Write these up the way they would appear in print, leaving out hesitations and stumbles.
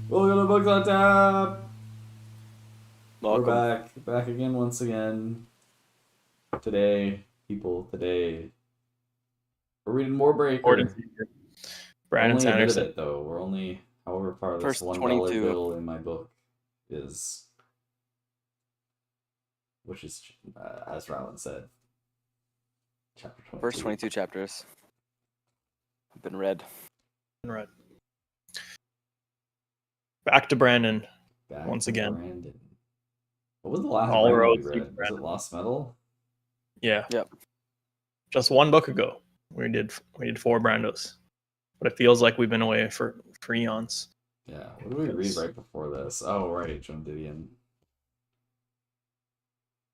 Welcome to Books on Tap. Welcome. We're back again once again. Today, people, today we're reading Gordon Warbreaker. Seeger. Brandon Only a bit of Sanderson. it though. We're only, however far this First $1 22. bill in my book is, which is, as Rylan said, chapter 22. First 22 chapters have been read. Right. Back to Brandon. Back once to again. Brandon. What was the last All Brandon we roads read? lead to Was it Brandon. Lost Metal? Yeah. Yep. Just one book ago, we did 4 Brandos, but it feels like we've been away for eons. Yeah. What did we read right before this? Oh, right, Joan Didion.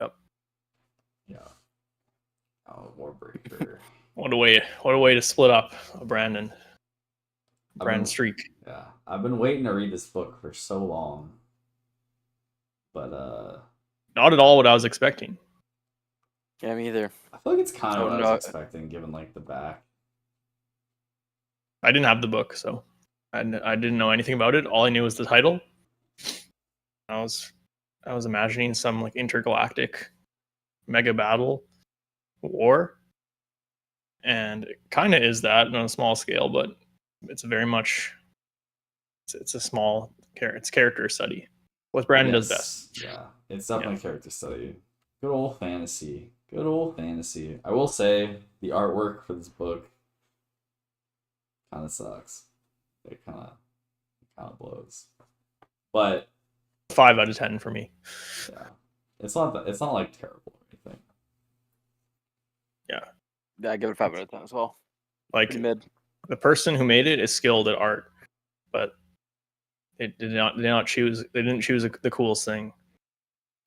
Yep. Yeah. Oh, Warbreaker. What a way to split up a Brandon streak. Yeah, I've been waiting to read this book for so long, but Not at all what I was expecting. Yeah, me either. I feel like it's kind of Oh, what I no. was expecting, given like the back. I didn't have the book, so I didn't know anything about it. All I knew was the title. I was imagining some like intergalactic mega battle war, and it kind of is that on a small scale, but it's very much it's a small character study. What Brandon does best. Yeah, it's definitely character study. Good old fantasy. Good old fantasy. I will say the artwork for this book kind of sucks. It kind of blows. But 5 out of 10 for me. yeah, it's not like terrible or anything. Yeah, I give it 5 out of 10 as well. Like Mid. the person who made it is skilled at art, but they didn't choose the coolest thing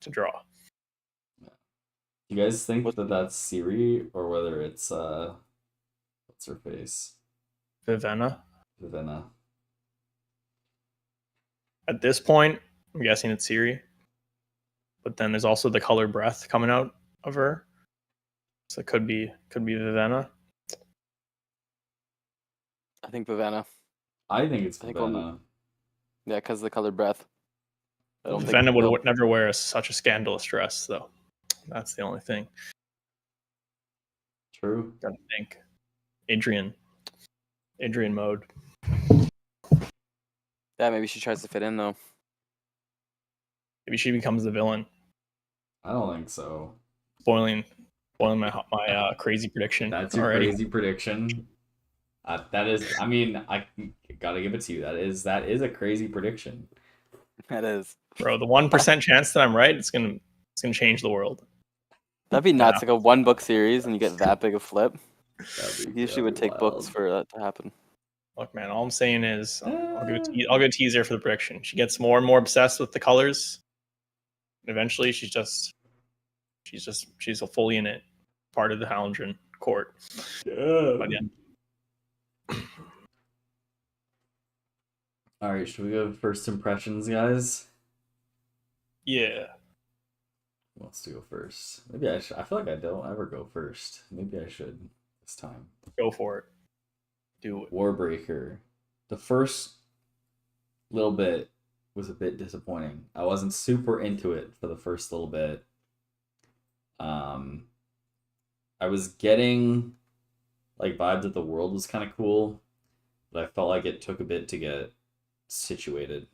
to draw. You guys think that that's Siri or whether it's what's her face? Vivenna. At this point, I'm guessing it's Siri. But then there's also the color breath coming out of her. So it could be Vivenna. I think Vivenna. I think it's I think Vivenna. Yeah, because of the colored breath. I don't think Vivenna would never wear such a scandalous dress, though. That's the only thing. True. Gotta think. Adrian mode. Yeah, maybe she tries to fit in though. Maybe she becomes the villain. I don't think so. Spoiling my crazy prediction. That's your already. crazy prediction. That is, I mean, I gotta give it to you. That is a crazy prediction. That is. Bro, the 1% chance that I'm right, it's gonna change the world. That'd be nuts. Like a 1-book series, and you get that big a flip. Usually would take wild. books for that to happen. Look, man, all I'm saying is I'll give a teaser for the prediction. She gets more and more obsessed with the colors. And eventually she's a fully in it part of the Hallandren court. Yeah. But yeah. All right, should we go first impressions, guys? Yeah. Who wants to go first? Maybe I should. I feel like I don't ever go first. Maybe I should this time. Go for it. Do it. Warbreaker. The first little bit was a bit disappointing. I wasn't super into it for the first little bit. I was getting like vibe that the world was kind of cool, but I felt like it took a bit to get situated.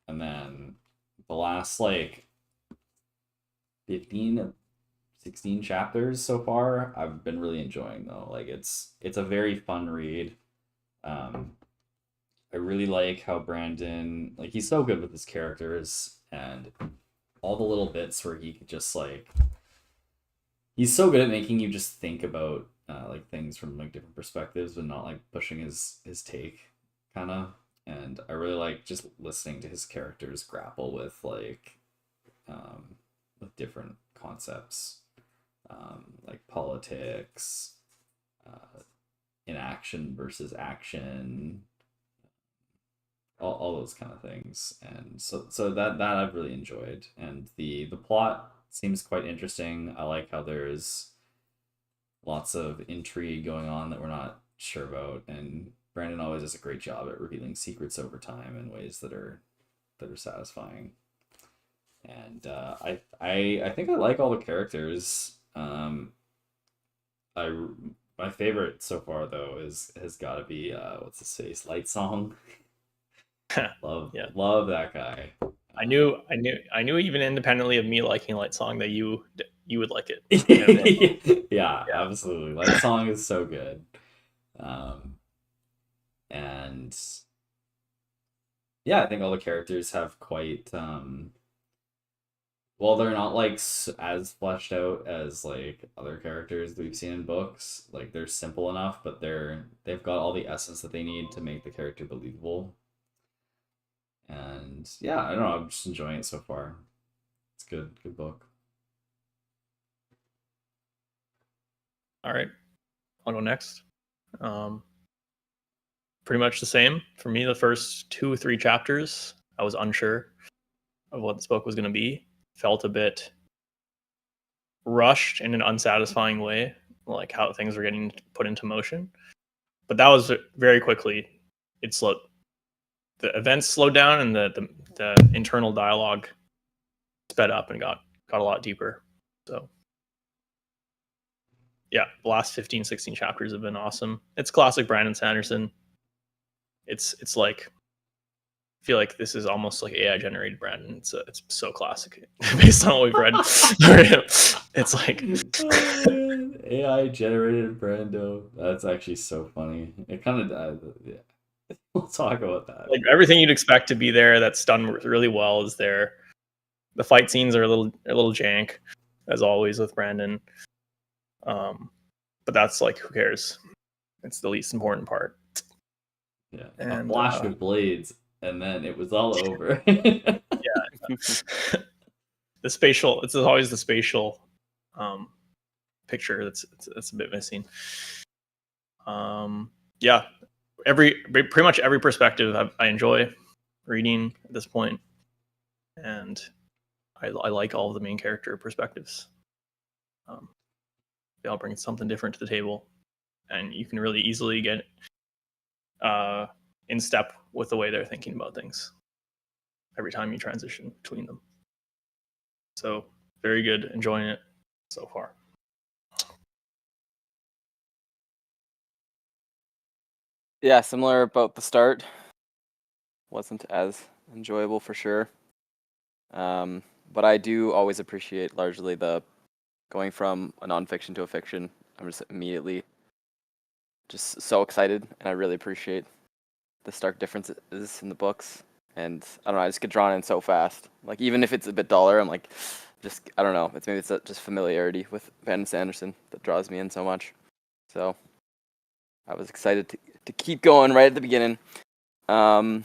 And then the last like 15 16 chapters so far I've been really enjoying though. Like it's a very fun read. I really like how Brandon, like, he's so good with his characters and all the little bits where he could just like, he's so good at making you just think about like things from like different perspectives and not like pushing his take kind of. And I really like just listening to his characters grapple with like with different concepts, like politics, inaction versus action, all those kind of things. And so that I've really enjoyed. And the plot seems quite interesting. I like how there's lots of intrigue going on that we're not sure about, and Brandon always does a great job at revealing secrets over time in ways that are that are satisfying. And I think I like all the characters. I my favorite so far though has got to be what's his face, Light Song. Love Yeah. love that guy. I knew even independently of me liking Light Song that you would like it. Yeah, absolutely. Light Song is so good. And yeah, I think all the characters have quite well, they're not like as fleshed out as like other characters that we've seen in books. Like they're simple enough, but they've got all the essence that they need to make the character believable. And yeah, I don't know, I'm just enjoying it so far. It's good book. All right, I'll go next. Pretty much the same for me. The first 2 or 3 chapters, I was unsure of what this book was going to be. Felt a bit rushed in an unsatisfying way, like how things were getting put into motion. But that was very quickly. It slowed. The events slowed down, and the internal dialogue sped up and got a lot deeper. So yeah, the last 15, 16 chapters have been awesome. It's classic Brandon Sanderson. It's like, I feel like this is almost like AI generated Brandon. It's so classic based on what we've read. It's like AI generated Brando. That's actually so funny. It kind of yeah. We'll talk about that. like everything you'd expect to be there that's done really well is there. The fight scenes are a little jank, as always with Brandon. But that's like, who cares? It's the least important part. Yeah, And, a flash of blades, and then it was all over. The spatial, it's always the spatial picture that's a bit missing. Yeah, pretty much every perspective I enjoy reading at this point, and I like all of the main character perspectives. They all bring something different to the table, and you can really easily get in step with the way they're thinking about things every time you transition between them. So very good, enjoying it so far. Yeah, similar about the start. Wasn't as enjoyable for sure. But I do always appreciate largely the going from a nonfiction to a fiction. I'm just immediately just so excited, and I really appreciate the stark differences in the books. And I don't know, I just get drawn in so fast. Like even if it's a bit duller, I'm like, just I don't know. It's just familiarity with Brandon Sanderson that draws me in so much. So I was excited to keep going right at the beginning. I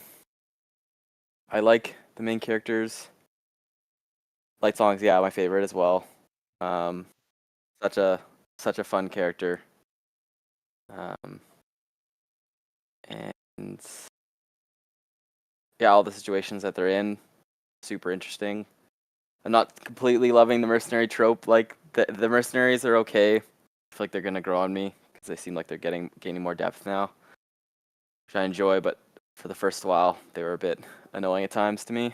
like the main characters. Light Song's my favorite as well. Such a fun character. And yeah, all the situations that they're in, super interesting. I'm not completely loving the mercenary trope. Like the mercenaries are okay. I feel like they're gonna grow on me because they seem like they're gaining more depth now, which I enjoy. But for the first while, they were a bit annoying at times to me.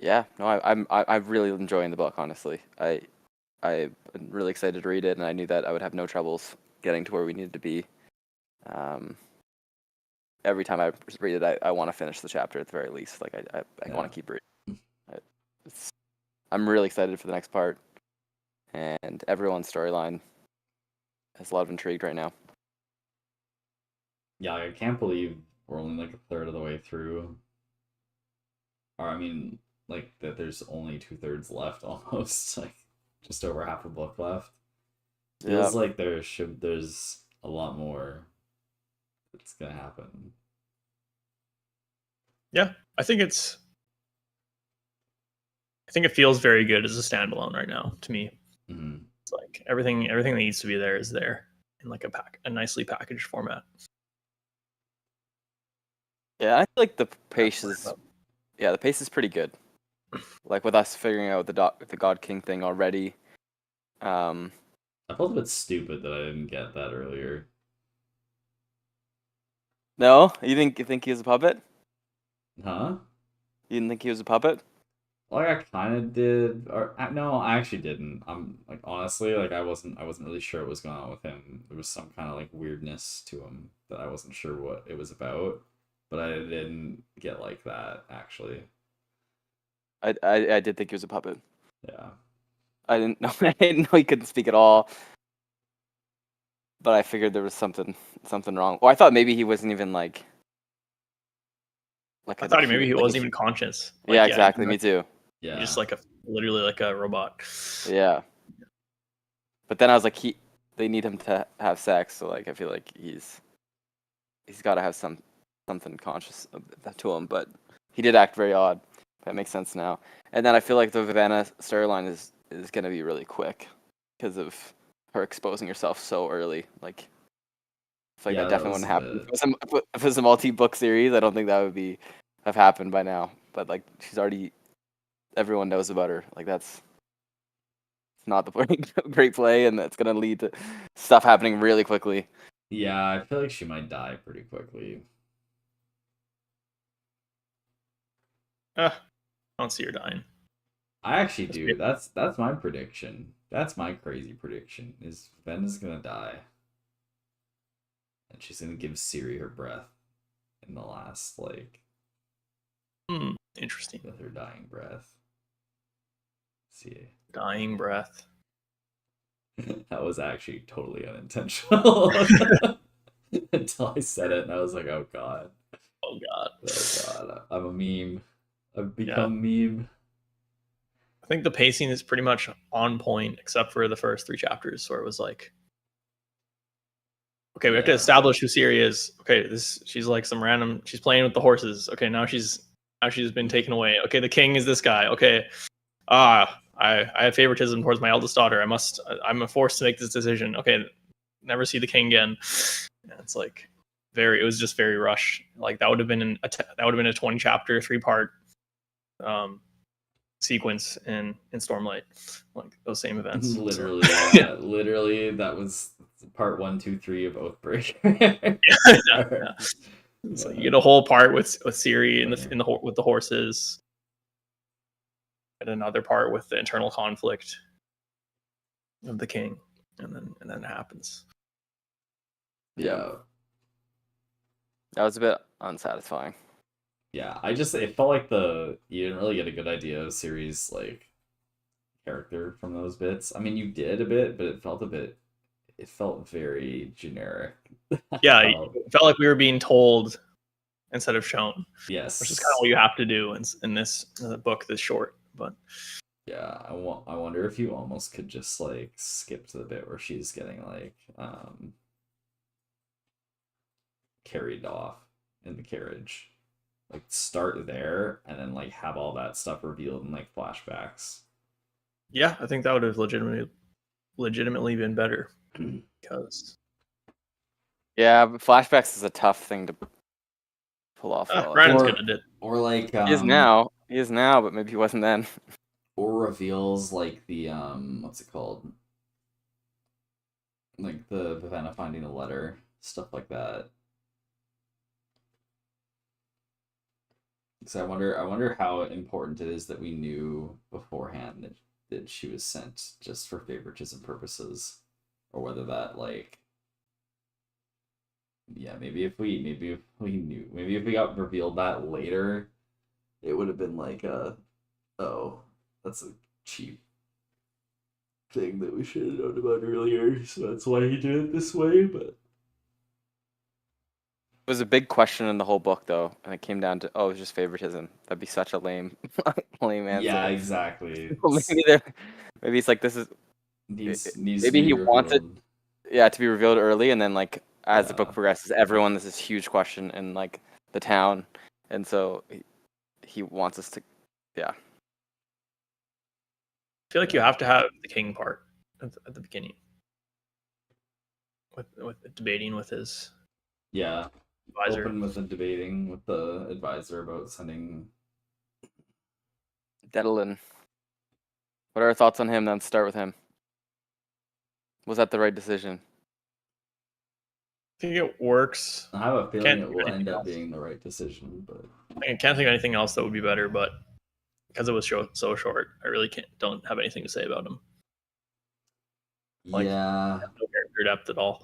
Yeah, no, I'm really enjoying the book. Honestly, I'm really excited to read it, and I knew that I would have no troubles getting to where we needed to be. Every time I read it, I want to finish the chapter at the very least. Like I want to keep reading. I'm really excited for the next part, and everyone's storyline has a lot of intrigue right now. Yeah, I can't believe we're only like a third of the way through. Or I mean, like that there's only 2/3 left almost, like just over half a book left. Feels like there's a lot more that's gonna happen. Yeah, I think it feels very good as a standalone right now to me. Mm-hmm. It's like everything that needs to be there is there in like a nicely packaged format. Yeah, I feel like the pace is pretty good. Like with us figuring out the God King thing already. I felt a bit stupid that I didn't get that earlier. No, you think he was a puppet? Huh? You didn't think he was a puppet? Like I kind of did, or no, I actually didn't. I'm like honestly, like I wasn't really sure what was going on with him. There was some kind of like weirdness to him that I wasn't sure what it was about, but I didn't get like that actually. I did think he was a puppet. Yeah. I didn't know I didn't know he couldn't speak at all. But I figured there was something wrong. Well, I thought maybe he wasn't even like I thought maybe he like wasn't even conscious. yeah, Like, exactly. Me too. Yeah. he's just like literally like a robot. Yeah. But then I was like, they need him to have sex, so like I feel like he's got to have something conscious to him. But he did act very odd. That makes sense now. And then I feel like the Vivanna storyline is gonna be really quick because of her exposing herself so early. Like, I feel like Yeah, that that definitely was wouldn't a happen. bit. If it was a multi-book series, I don't think that would have happened by now. But like, she's already everyone knows about her. Like that's not the great play, and that's gonna lead to stuff happening really quickly. Yeah, I feel like she might die pretty quickly. I don't see her dying. I actually do. That's my prediction. That's my crazy prediction. Is Venna's gonna die, and she's gonna give Ciri her breath in the last like Interesting. with her dying breath. See, Dying breath. that was actually totally unintentional until I said it, and I was like, "Oh God, Oh god. oh God, I'm a meme. I've become meme." I think the pacing is pretty much on point, except for the first 3 chapters, where it was like, okay, we have to Yeah. establish who Siri is. Okay, she's like some random. She's playing with the horses. Okay, now she's been taken away. Okay, the king is this guy. Okay, I have favoritism towards my eldest daughter. I'm forced to make this decision. Okay, never see the king again. And it's like it was just very rushed. Like that would have been a 20 chapter 3-part sequence in Stormlight, like those same events. Literally, yeah, literally, that was part 1, 2, 3 of Oathbreaker. Yeah. So you get a whole part with Ciri with the horses, and another part with the internal conflict of the king, and then it happens. Yeah. That was a bit unsatisfying. Yeah, it felt like you didn't really get a good idea of Ciri's like character from those bits. I mean, you did a bit, but it felt very generic. Yeah, it felt like we were being told instead of shown. Yes. Which is kind of what you have to do in this book this short. But yeah, I wonder if you almost could just like skip to the bit where she's getting like carried off in the carriage. Like start there and then like have all that stuff revealed in like flashbacks. Yeah, I think that would have legitimately been better because yeah, but flashbacks is a tough thing to pull off. Brandon's good at it. Or like he is now, but maybe he wasn't then. Or reveals like the what's it called? Like the Vivanna finding the letter, stuff like that. Because I wonder how important it is that we knew beforehand that she was sent just for favoritism purposes, or whether that like, yeah, maybe if we knew, maybe if we got revealed that later, it would have been like oh, that's a cheap thing that we should have known about earlier, so that's why he did it this way. But It was a big question in the whole book, though, and it came down to, it was just favoritism. That'd be such a lame answer. yeah, exactly. Maybe it's like this is needs maybe he wanted, to be revealed early, and then like as the book progresses, everyone has this huge question in like the town, and so he wants us to, I feel like you have to have the king part at the beginning, with debating with his advisor. Open with the debating with the advisor about sending Dedalin. What are our thoughts on him? Then start with him. Was that the right decision? think it works. I have a feeling Can't it think will of end anything up else. being the right decision, but I can't think of anything else that would be better, but because it was so short, I really don't have anything to say about him. Like, yeah, no character depth at all.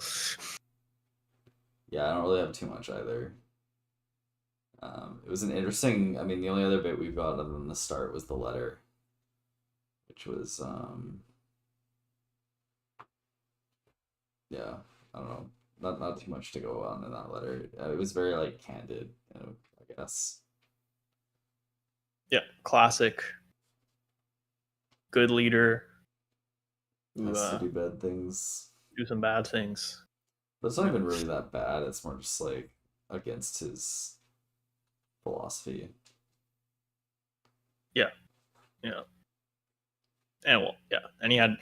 I don't really have too much either. It was an interesting. I mean, the only other bit we've got other than the start was the letter, which was yeah, I don't know, not too much to go on in that letter. It was very like candid, I guess. Yeah, classic. Good leader who Has to do bad things, do some bad things. but it's not even really that bad. It's more just like against his philosophy. Yeah. And and he had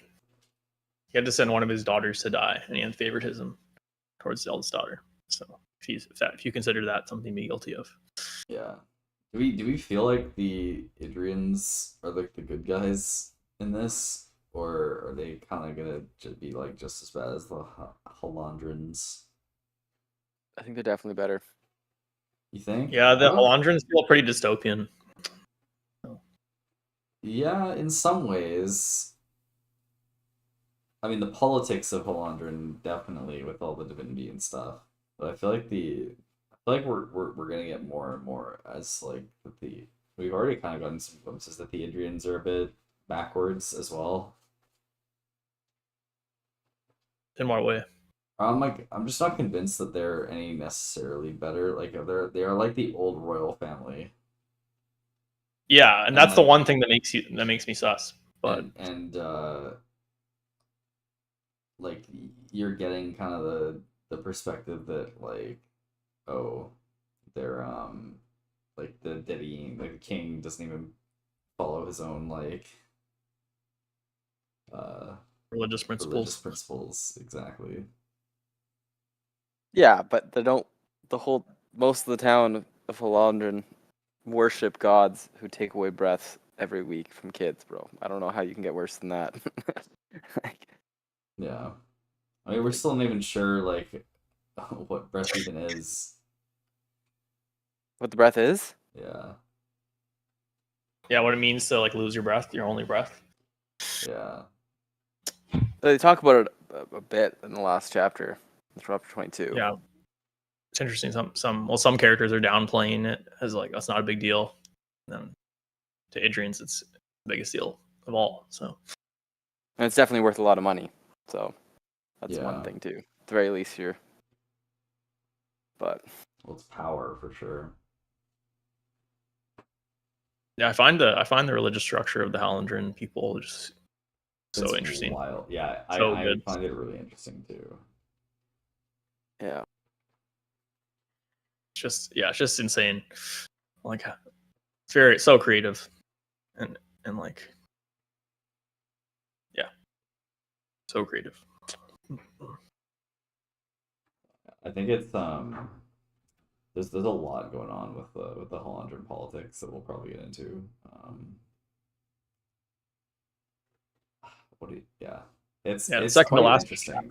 to send one of his daughters to die, and he had favoritism towards the eldest daughter. So if you consider that something to be guilty of. Yeah. Do we feel like the Idrians are like the good guys in this, or are they kind of gonna be like just as bad as the Halandrins? I think they're definitely better. You think? Yeah, the Halandrins feel pretty dystopian. Yeah, in some ways. I mean, the politics of Halandrin definitely with all the divinity and stuff, but I feel like we're gonna get more and more as like we've already kind of gotten some glimpses that the Idrians are a bit backwards as well. In what way? I'm just not convinced that they're any necessarily better. Like they are like the old royal family. Yeah, and that's the one thing that makes me sus. But and like you're getting kind of the perspective that like, oh, they're like the Devi, like the king doesn't even follow his own like religious principles exactly. Yeah, but they don't. Most of the town of Halandran worship gods who take away breaths every week from kids, bro. I don't know how you can get worse than that. Yeah, I mean we're still not even sure like what breath even is. What the breath is? Yeah. Yeah, what it means to like lose your breath, your only breath. Yeah. They talk about it a bit in the last chapter, chapter 22. Yeah, it's interesting. Some characters are downplaying it as like that's not a big deal. And then to Idrians, it's the biggest deal of all. So, and it's definitely worth a lot of money. So that's Yeah. one thing too. At the very least here. But Well, it's power for sure. yeah, I find the religious structure of the Halandran people just so It's interesting. Wild. Yeah, So I good. find it really interesting too. yeah, It's just insane. Like it's so creative, and like yeah, so creative. I think it's there's a lot going on with the Hollandran politics that we'll probably get into. It's second to quite last interesting.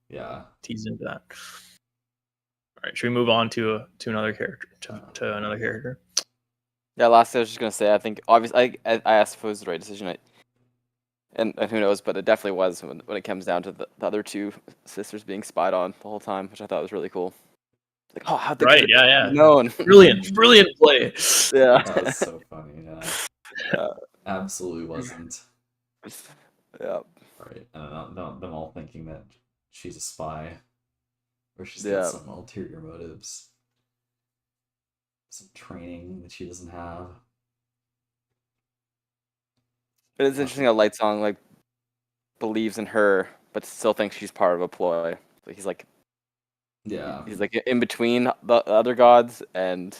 Yeah. Tease into that. All right, should we move on to another character? To another character. Yeah, last thing I was just gonna say, I think obviously I asked if it was the right decision, and who knows, but it definitely was when it comes down to the other two sisters being spied on the whole time, which I thought was really cool. Like, oh, how they Right? Yeah. known. Brilliant play. Yeah, That was so funny. Yeah. Absolutely wasn't. Yeah. Right. Them all thinking that she's a spy, or she's Yeah. got some ulterior motives, some training that she doesn't have. But it's interesting how Light Song like believes in her, but still thinks she's part of a ploy. So he's like, Yeah. he's like in between the other gods and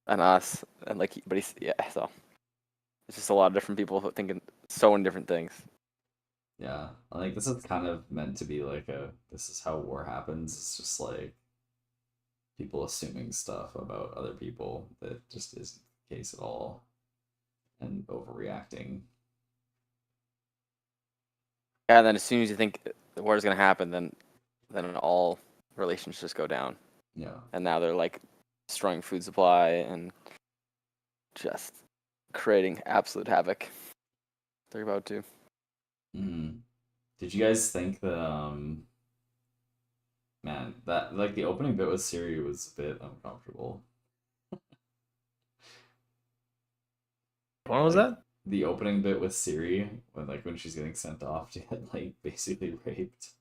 us, and like, but he's So it's just a lot of different people thinking so many different things. Yeah. Like this is kind of meant to be like this is how war happens. It's just like people assuming stuff about other people that just isn't the case at all, and overreacting. Yeah, and then as soon as you think the war is gonna happen, then it all relations just go down. Yeah. And now they're like destroying food supply and just creating absolute havoc. They're about to. Did you guys think that man, that like the opening bit with Siri was a bit uncomfortable. What was Like, that? the opening bit with Siri when she's getting sent off to get like basically raped.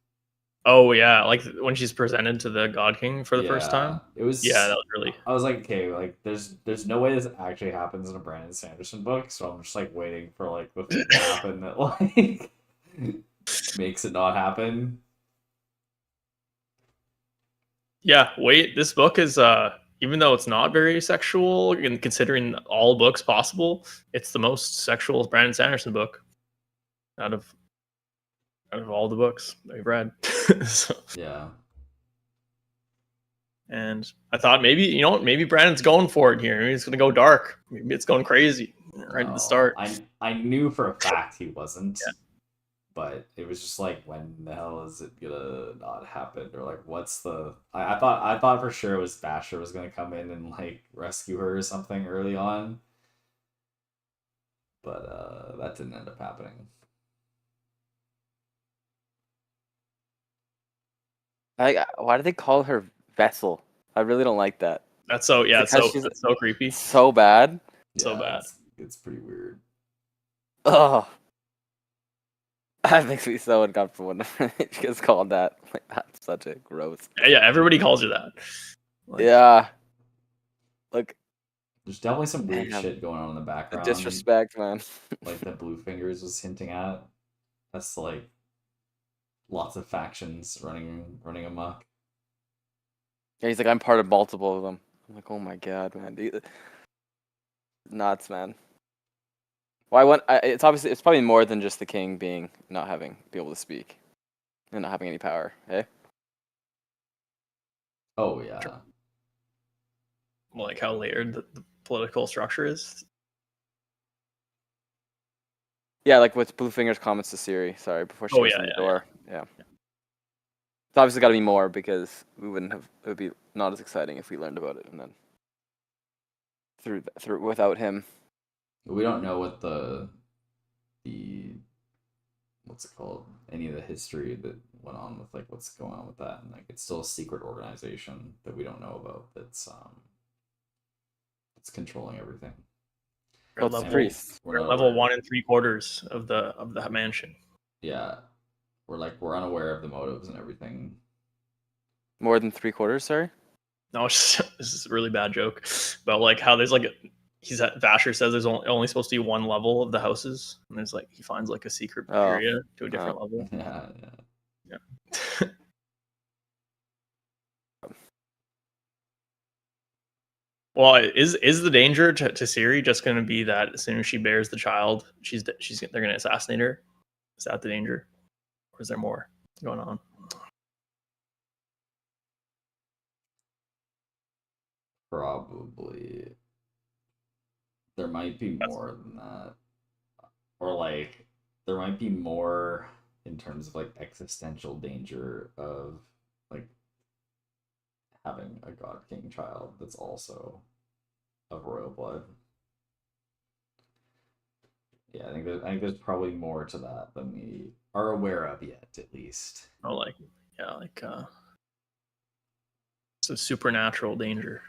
Oh yeah, like when she's presented to the God King for the first Yeah, time. it was. Yeah, that was really. I was like, okay, like there's no way this actually happens in a Brandon Sanderson book, so I'm just like waiting for like the thing to happen that like makes it not happen. Yeah, wait, this book is even though it's not very sexual, and considering all books possible, it's the most sexual Brandon Sanderson book out of all the books I've read. So, Yeah. and I thought maybe Brandon's going for it here. Maybe it's gonna go dark. Maybe it's going crazy right at the start. I knew for a fact he wasn't. Yeah. But it was just like, when the hell is it gonna not happen? Or like, what's the? I thought for sure it was Basher was gonna come in and like rescue her or something early on, but that didn't end up happening. Why do they call her Vessel? I really don't like that. That's so Because that's so creepy. So bad. So Yeah, bad. It's pretty weird. Ugh. That makes me so uncomfortable when she gets called that. Like, that's such a gross. Yeah, everybody calls her that. Like, Yeah. Like, There's definitely some weird damn. shit going on in the The background. disrespect, man. Like that Blue Fingers was hinting at. That's like lots of factions running amok. Yeah, he's like, I'm part of multiple of them. I'm like, oh my god, man. Nuts, man. Well, it's probably more than just the king be able to speak and not having any power, eh? Oh yeah. like how layered the political structure is. Yeah, like with Bluefinger's comments to Siri. Sorry, before she Oh, goes yeah, in the yeah, door. Yeah. It's obviously got to be more because we wouldn't have. It would be not as exciting if we learned about it and then through without him. We don't know what the what's it called, any of the history that went on with like what's going on with that, and like it's still a secret organization that we don't know about that's controlling everything. We're It's level, priests. We're not level aware. 1 3/4 of the mansion. Yeah, we're unaware of the motives and everything. More than 3/4, sorry. No, this is a really bad joke about like how there's like Vasher says there's only supposed to be one level of the houses, and there's like he finds like a secret area to a different level. Yeah. Yeah. Well, is the danger to Siri just going to be that as soon as she bears the child, they're going to assassinate her? Is that the danger, or is there more going on? Probably. There might be more than that. Or like there might be more in terms of like existential danger of like having a God King child that's also of royal blood. Yeah, I think there's probably more to that than we are aware of yet, at least. Oh, like it's a supernatural danger.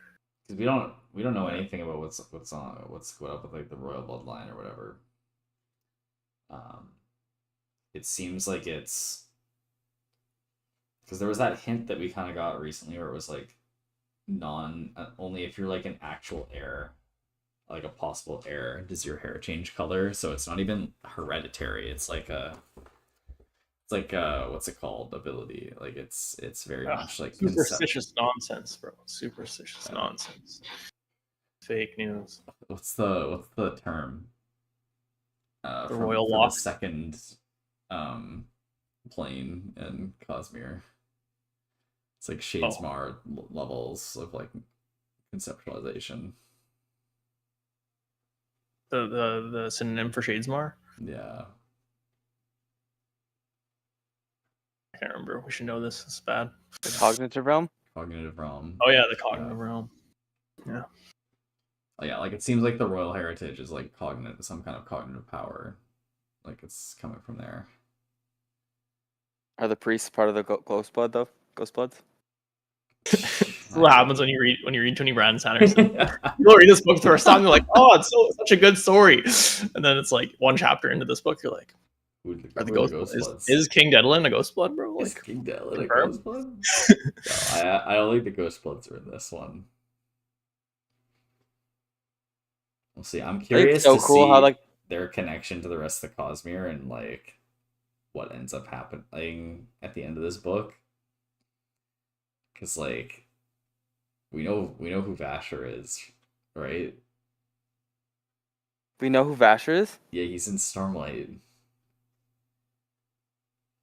Because we don't know anything about what's going up with like the royal bloodline or whatever. It seems like it's because there was that hint that we kind of got recently where it was like only if you're like an actual heir, like a possible heir, does your hair change color. So it's not even hereditary. It's like what's it called, ability. Like it's very much like superstitious nonsense, bro. Superstitious nonsense. Fake news. What's the term? The royal law. The second plane in Cosmere. It's like Shadesmar levels of like conceptualization. The synonym for Shadesmar? Yeah. can't remember. We should know this. It's bad. The cognitive realm. Cognitive realm. Oh yeah, the cognitive realm. Yeah. Oh, yeah, like it seems like the royal heritage is like cognitive, some kind of cognitive power. Like it's coming from there. Are the priests part of the Ghost Blood though? Ghost Bloods? That's what happens when you read Tony Brandon Sanderson. You'll read this book the first time, you're like, oh, it's such a good story. And then it's like one chapter into this book, you're like, are the Ghost Bloods? Is King Deadland a Ghost Blood, bro? Like, is King Deadland a confirmed? Ghost Blood? No, I don't think the Ghost Bloods are in this one. We'll see. I'm curious so to cool see how, like, their connection to the rest of the Cosmere and like what ends up happening at the end of this book. Because like we know who Vasher is, right? We know who Vasher is? Yeah, he's in Stormlight.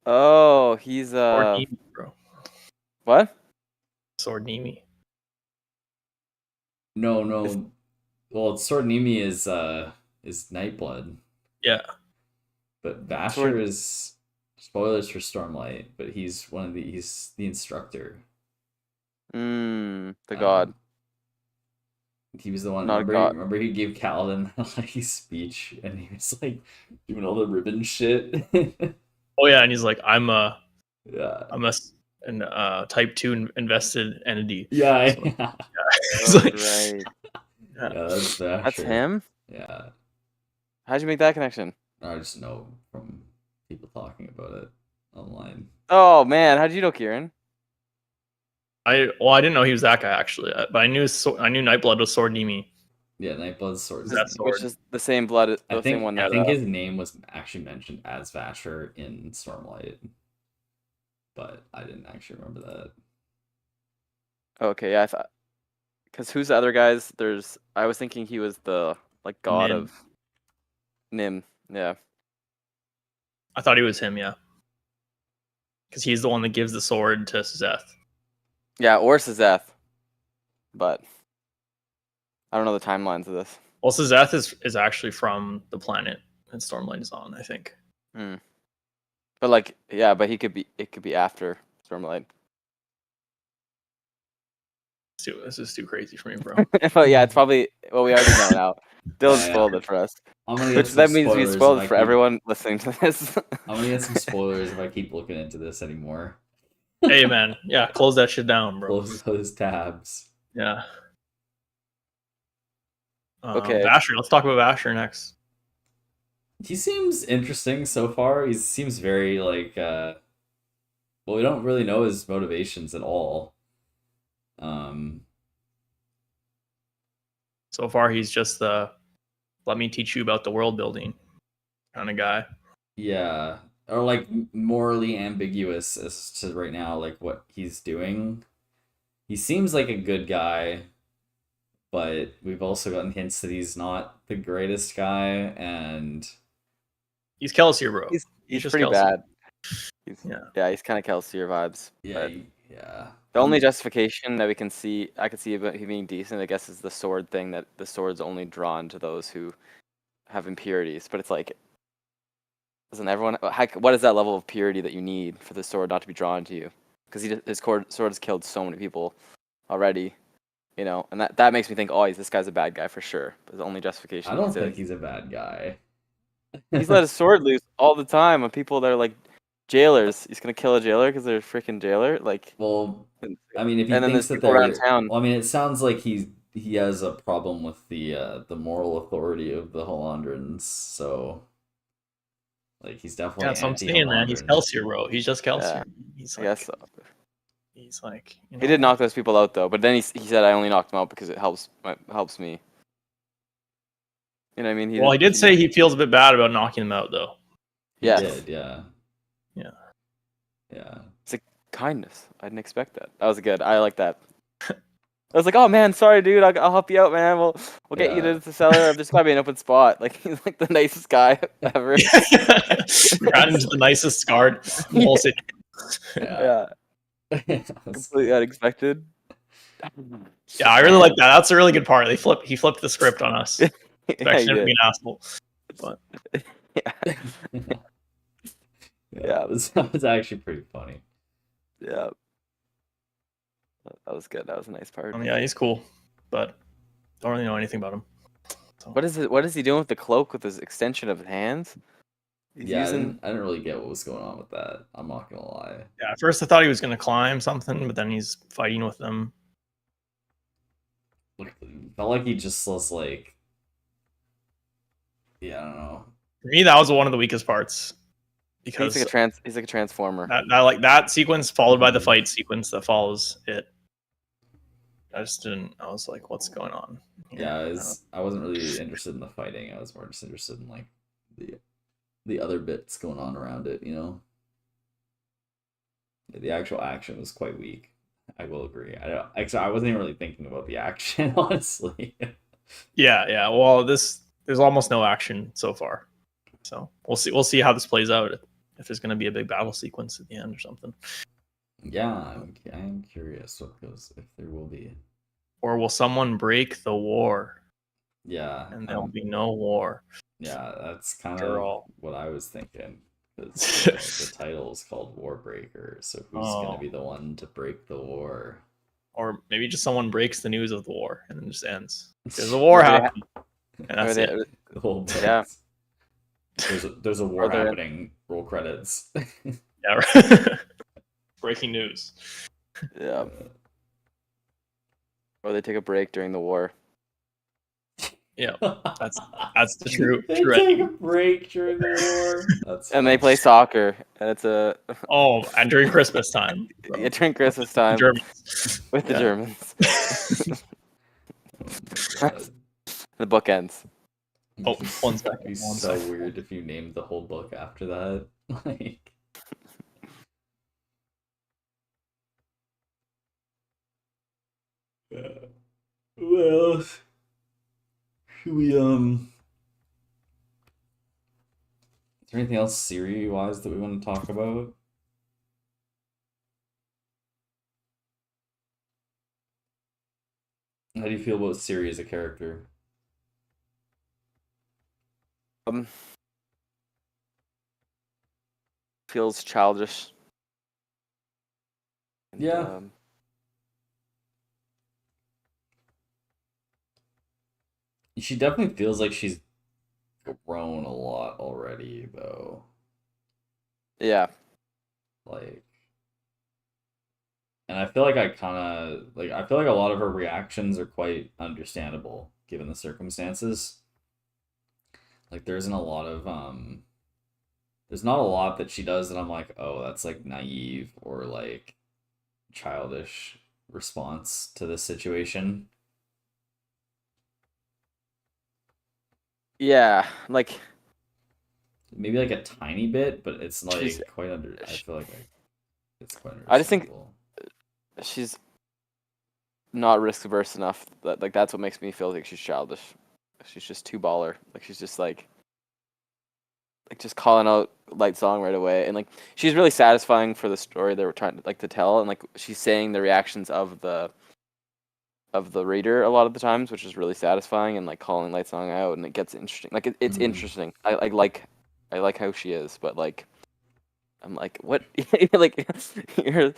Oh, he's Sword Nimi, bro. what? Sword Nimi. No. Well, Sword Nimi is Nightblood. Yeah. But Vasher is, spoilers for Stormlight, but he's the instructor. The god. He was the one. Not a god. Remember he gave Kaladin like his speech, and he was like doing all the ribbon shit. Oh yeah, and he's like, I'm Yeah. type 2 invested entity. Yeah. So, Yeah. He's like, Right. Yeah, that's Vasher. That's him? Yeah. How'd you make that connection? I just know from people talking about it online. Oh man, how'd you know Kieran? I didn't know he was that guy actually, but I knew Nightblood was Sword Nimi. Yeah, Nightblood's sword. Is that sword? Which is the same blood, the same one. I think his name was actually mentioned as Vasher in Stormlight, but I didn't actually remember that. Okay, yeah, I thought. Because who's the other guys? I was thinking he was the like god Nim. of Nim. Yeah. I thought he was him, yeah. Because he's the one that gives the sword to Sazeth. Yeah, or Sazeth. But I don't know the timelines of this. Well, Sazeth is actually from the planet that Stormlight is on, I think. But like, yeah, but it could be after Stormlight. This is too crazy for me, bro. But yeah, it's probably we already know now. Dylan spoiled it for us. Which that means we spoiled it for everyone listening to this. I'm gonna get some spoilers if I keep looking into this anymore. Hey man, yeah, close that shit down, bro. Close those tabs. Yeah. Okay. Vasher. Let's talk about Vasher next. He seems interesting so far. He seems very like well, we don't really know his motivations at all. So far he's just the let me teach you about the world building kind of guy. Yeah. Or like morally ambiguous as to right now, like what he's doing. He seems like a good guy, but we've also gotten hints that he's not the greatest guy, and he's Kelsier, bro. He's just pretty Kelsier. bad. He's kind of Kelsier vibes. yeah. The only justification that I could see about him being decent, I guess, is the sword thing, that the sword's only drawn to those who have impurities. But it's like, doesn't everyone? What is that level of purity that you need for the sword not to be drawn to you? Because his sword has killed so many people already, and that makes me think, oh, this guy's a bad guy for sure. But the only justification. I don't think he's a bad guy. He's let his sword loose all the time on people that are like jailers. He's gonna kill a jailer because they're a freaking jailer. Like, well, I mean, if he and then thinks there's that people they're, around town. well, I mean, it sounds like he has a problem with the moral authority of the Hollandrins. So, like, he's definitely Yeah, that's what I'm saying, man. He's Kelsier, bro. He's just Kelsier. Yeah, He's I guess so. He's like, He did knock those people out though, but then he said, "I only knocked them out because it helps me." You know what I mean? He did say he feels a bit bad about knocking them out though. Yeah. Yeah. It's like kindness. I didn't expect that. That was good. I like that. I was like, "Oh man, sorry, dude. I'll help you out, man. We'll get you to the cellar. There's gotta be an open spot." Like, he's like the nicest guy ever. Ran into the nicest guard in the whole city. Yeah. Completely unexpected. Yeah, I really like that. That's a really good part. He flipped the script on us. Expecting him to be an asshole. But Yeah. That was actually pretty funny. Yeah. That was good. That was a nice part. Yeah, he's cool, but don't really know anything about him. So. What is it? What is he doing with the cloak with his extension of hands? He's Yeah, using. I didn't really get what was going on with that. I'm not gonna lie. Yeah, at first I thought he was gonna climb something, but then he's fighting with them. Felt like he just was like, yeah, I don't know. For me, that was one of the weakest parts because He's like a transformer. that sequence followed by the fight sequence that follows it. I just didn't. I was like, "What's going on?" here? Yeah, I wasn't really interested in the fighting. I was more just interested in like the other bits going on around it. You know, the actual action was quite weak. I will agree. I wasn't even really thinking about the action, honestly. Yeah. Well, there's almost no action so far, so we'll see. We'll see how this plays out. If there's going to be a big battle sequence at the end or something. Yeah, I'm curious if there will be. Or will someone break the war? Yeah, and there'll be no war. Yeah, that's kind After of all. what I was thinking. Because the title is called Warbreaker, so who's gonna be the one to break the war? Or maybe just someone breaks the news of the war and then just ends. There's a war happening. And that's it. The whole Yeah. There's a war happening. Roll credits. Yeah. Right. Breaking news. Yeah. Or they take a break during the war. Yeah, that's the true. They take a break during the war. And they play soccer. And it's a and during Christmas time. Yeah, during Christmas time. Germans. With the Germans. The book ends. Oh, 1 second. It'd be so weird if you named the whole book after that. Like. Well, should we is there anything else Siri wise that we want to talk about? How do you feel about Siri as a character? Feels childish. And, yeah. She definitely feels like she's grown a lot already, though. Yeah. Like, and I feel like I feel like a lot of her reactions are quite understandable given the circumstances. Like, there isn't a lot of there's not a lot that she does that I'm like, oh, that's like naive or like childish response to this situation. Yeah, like maybe like a tiny bit, but it's like I feel like it's quite understandable. I just think she's not risk averse enough. That like that's what makes me feel like she's childish. She's just too baller. Like she's just like just calling out Light Song right away, and like she's really satisfying for the story they were trying to tell, and like she's saying the reactions of the reader a lot of the times, which is really satisfying, and like calling Light Song out, and it gets interesting. Like it's interesting. I like how she is, but like I'm like, what? Like you're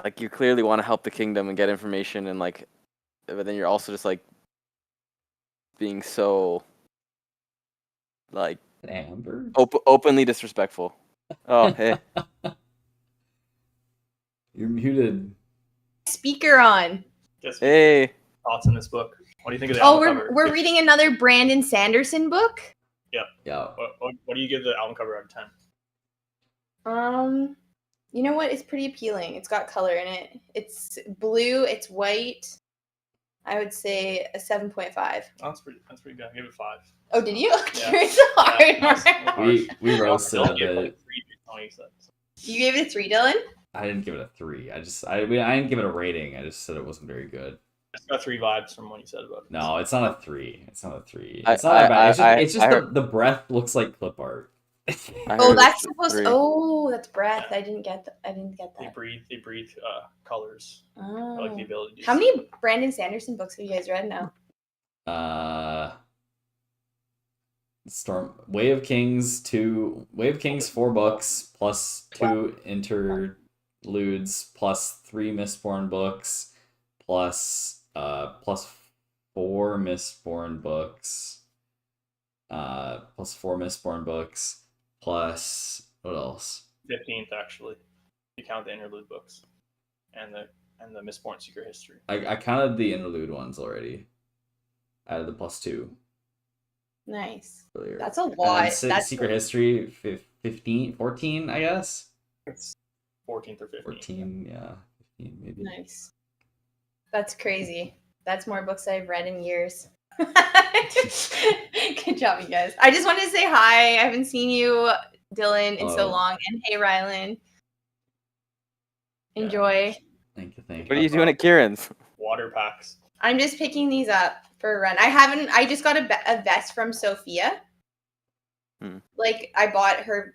like you clearly want to help the kingdom and get information, and like, but then you're also just like being so like Amber openly disrespectful. Oh hey, you're muted. Speaker on. Hey, thoughts on this book? What do you think of the album cover? We're reading another Brandon Sanderson book. Yeah. What do you give the album cover out of 10? You know what? It's pretty appealing. It's got color in it. It's blue. It's white. I would say a 7.5. That's pretty good. I give it 5. Oh, did you? Yeah. You're so hard. We roasted a bit. You gave it a 3, Dylan? I didn't give it a 3. I didn't give it a rating. I just said it wasn't very good. It's got 3 vibes from what you said about it. No, it's not a 3. It's not a 3. It's not bad. It's just the breath looks like clip art. That's supposed to. Oh, that's breath. I didn't get that. They breathe colors. Oh. I like the ability to How many Brandon Sanderson books have you guys read now? Way of Kings 4 books plus 2 interludes plus 3 Mistborn books plus 4 Mistborn books plus 4 Mistborn books plus what else? 15th actually. You count the interlude books and the Mistborn Secret History. I counted the interlude ones already. Added the plus 2 Nice. earlier. That's a And lot. then That's Secret History 15, 14, I guess. It's 14th or 15th. 14, yeah, 15 maybe. nice. That's crazy. That's more books I've read in years. Good job, you guys. I just wanted to say hi. I haven't seen you, Dylan, in so Oh. long. And hey, Rylan. Yeah. Enjoy. Thank you, thank What are you. you doing at Kieran's? Water packs. I'm just picking these up for a run. I just got a vest from Sophia. Like I bought her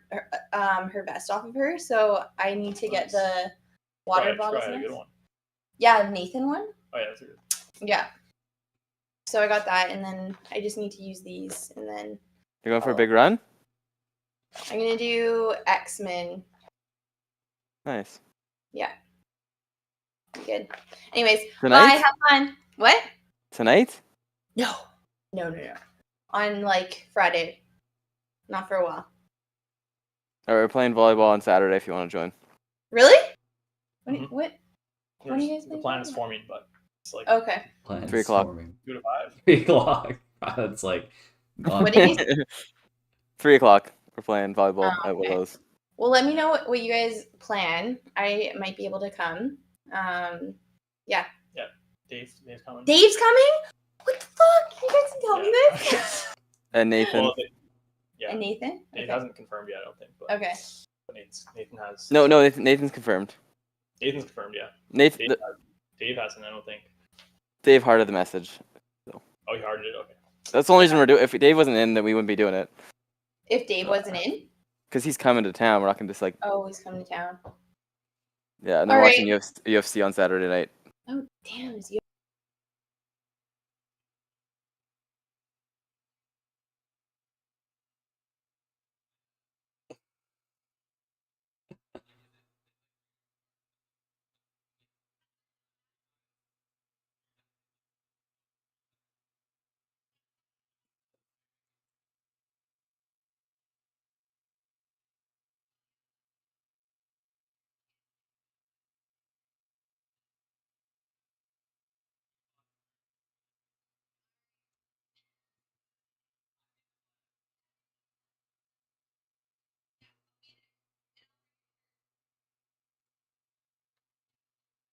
vest off of her, so I need to get the water bottles. Try a good one. Yeah, Nathan one. Oh yeah, that's good. Yeah. So I got that, and then I just need to use these, and then You're going for a big run? I'm gonna do X-Men. Nice. Yeah. Good. Anyways, Tonight? bye. Have fun. What? Tonight? No. On like Friday. Not for a while. Or we're playing volleyball on Saturday if you want to join. Really? Mhm. What? When are you guys The playing plan is volleyball? forming, but it's like Okay. Plans 3 o'clock. forming. 2 to 5. 3 o'clock. That's like gone. What did you say? 3 o'clock. We're playing volleyball Oh, at okay. Willows. Well, let me know what you guys plan. I might be able to come. Yeah. Dave's coming. Dave's coming? What the fuck? You guys didn't tell me this? And Nathan. Well, yeah. And Nathan? Dave Okay. hasn't confirmed yet, I don't think. But Okay. Nathan has. No, Nathan's confirmed. Nathan's confirmed, yeah. Nathan, Dave hasn't, I don't think. Dave hearted the message. Oh, he hearted it? Okay. That's the only reason we're doing it. If Dave wasn't in, then we wouldn't be doing it. If Dave wasn't in? Because he's coming to town. We're not going to just like, Oh, he's coming to town. yeah, and then All watching right. UFC on Saturday night. Oh, damn. Is you?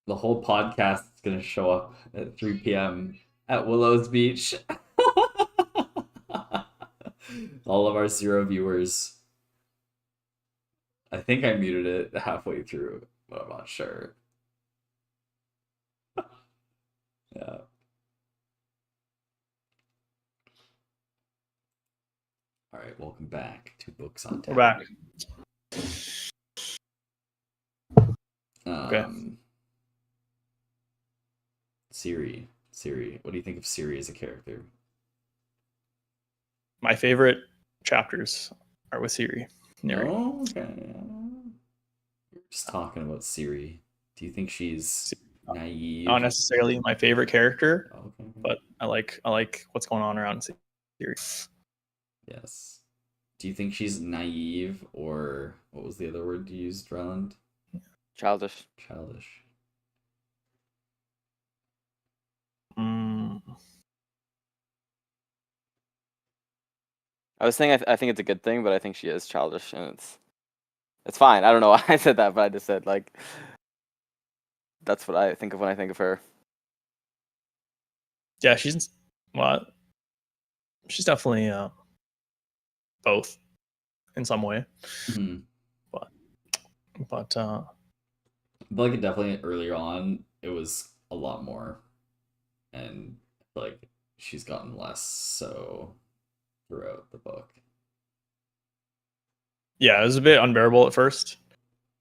The whole podcast is gonna show up at 3 p.m. at Willows Beach. All of our 0 viewers. I think I muted it halfway through, but I'm not sure. Yeah. All right, welcome back to Books on Tap. We're back. Okay. Siri. What do you think of Siri as a character? My favorite chapters are with Siri. narrating. Oh, okay. You're just talking about Siri. Do you think she's naive? Not necessarily my favorite character, Okay. but I like what's going on around Siri. Yes. Do you think she's naive, or what was the other word you used, Ryland? Childish. Childish. I was saying I think it's a good thing, but I think she is childish, and it's fine. I don't know why I said that, but I just said like that's what I think of when I think of her. Yeah, she's definitely both in some way, Mm-hmm. but But like definitely earlier on, it was a lot more, and like she's gotten less so throughout the book. yeah, it was a bit unbearable at first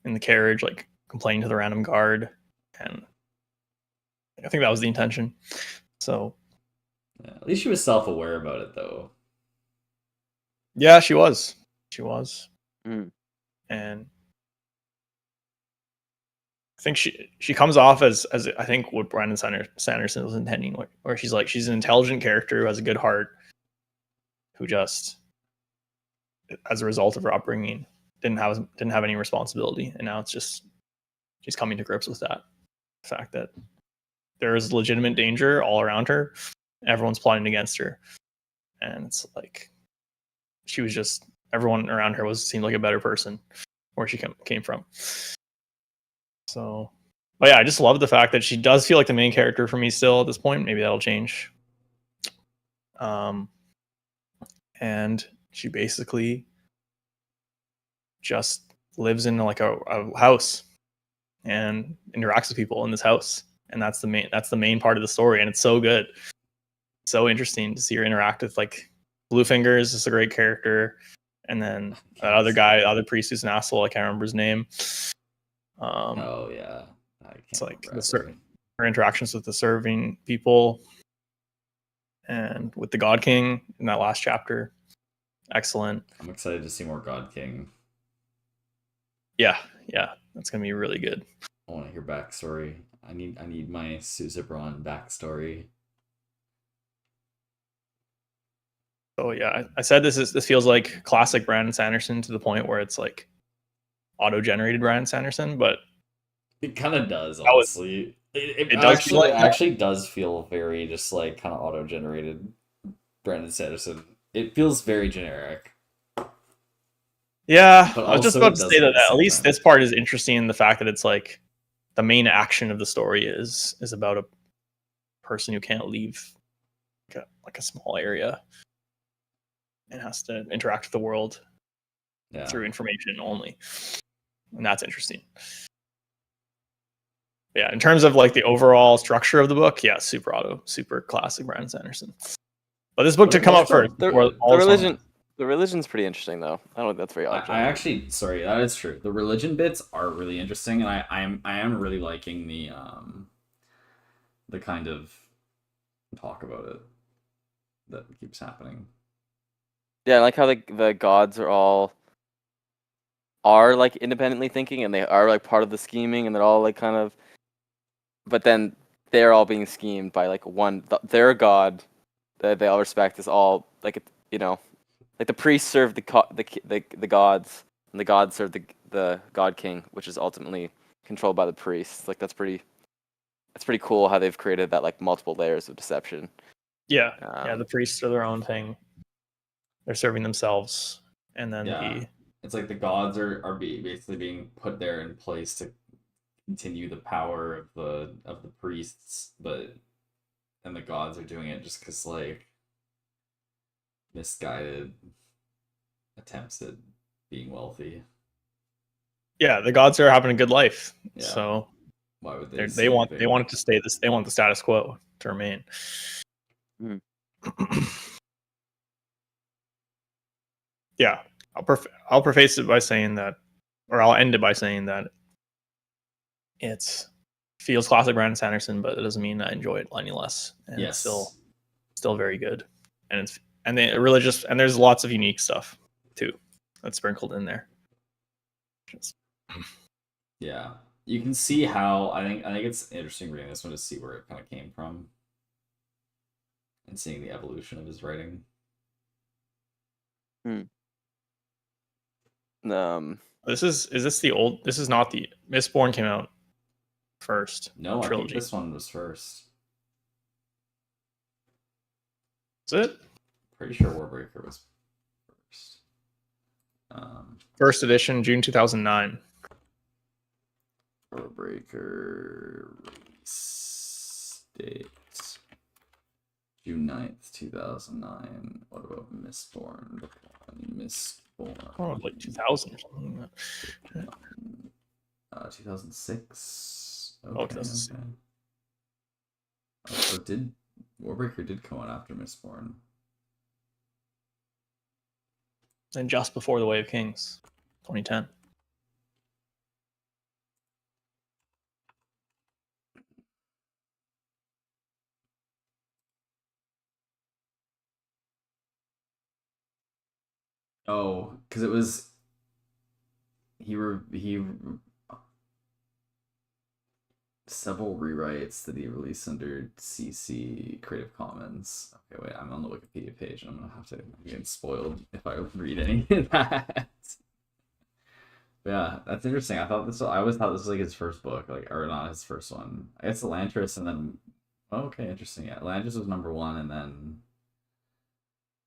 in the carriage, like complaining to the random guard, and I think that was the intention. So Yeah, at least she was self-aware about it, though. yeah, she was, Mm. and think she comes off as I think what Brandon Sanderson was intending, where she's like, she's an intelligent character who has a good heart, who just, as a result of her upbringing, didn't have any responsibility, and now it's just she's coming to grips with that fact that there is legitimate danger all around her, everyone's plotting against her, and it's like she was just, everyone around her seemed like a better person where she came from. So, but yeah, I just love the fact that she does feel like the main character for me still at this point. Maybe that'll change. And she basically just lives in like a house and interacts with people in this house, and that's the main part of the story, and it's so good, so interesting to see her interact with like Bluefingers is a great character, and then that other priest who's an asshole, I can't remember his name. Oh yeah, it's like her interactions with the serving people and with the God King in that last chapter, excellent. I'm excited to see more God King. Yeah, that's gonna be really good. I want to hear backstory. I need my Suzerain backstory. So yeah, I said this feels like classic Brandon Sanderson to the point where it's like auto-generated Brandon Sanderson, but it kind of does, honestly. It actually does feel very just like kind of auto-generated Brandon Sanderson. It feels very generic. Yeah, but I was just about to say that at least this part is interesting in the fact that it's like the main action of the story is about a person who can't leave like a small area and has to interact with the world through information only, and that's interesting. Yeah, in terms of like the overall structure of the book, yeah, super classic Brandon Sanderson. But this book to come out first. The religion's pretty interesting, though. I don't think that's very I actually, sorry, that is true. The religion bits are really interesting, and I am really liking the kind of talk about it that keeps happening. Yeah, I like how the gods are like independently thinking, and they are like part of the scheming, and they're all like kind of, but then they're all being schemed by like their god that they all respect is all like, you know. Like the priests serve the gods, and the gods serve the God King, which is ultimately controlled by the priests. Like that's pretty cool how they've created that like multiple layers of deception. Yeah, the priests are their own thing. They're serving themselves, and then it's like the gods are basically being put there in place to continue the power of the priests, and the gods are doing it just because like misguided attempts at being wealthy. Yeah, the gods are having a good life. Yeah. So why would they? They want it to stay this. They want the status quo to remain. Mm. Yeah, I'll preface it by saying that, or I'll end it by saying that it feels classic Brandon Sanderson, but it doesn't mean I enjoy it any less. And it's still very good, and there's lots of unique stuff too that's sprinkled in there. Yeah, you can see how I think it's interesting reading this one to see where it kind of came from and seeing the evolution of his writing. This is not the Mistborn came out first. No, trilogy. I think this one was first. Is it? Pretty sure Warbreaker was first. First edition, June 2009. Warbreaker release date June 9th, 2009. What about Mistborn? Oh, like 2000 or something. 2006. Okay, oh, 2006. Okay. So Warbreaker did come out after Mistborn. And just before The Way of Kings, 2010. Oh, because it was he several rewrites that he released under CC Creative Commons. Okay, wait, I'm on the Wikipedia page and I'm gonna have to get spoiled if I read any of that. Yeah, that's interesting. I always thought this was like his first book, like, or not his first one. I guess Elantris, and then okay, interesting. Yeah, Elantris was number one, and then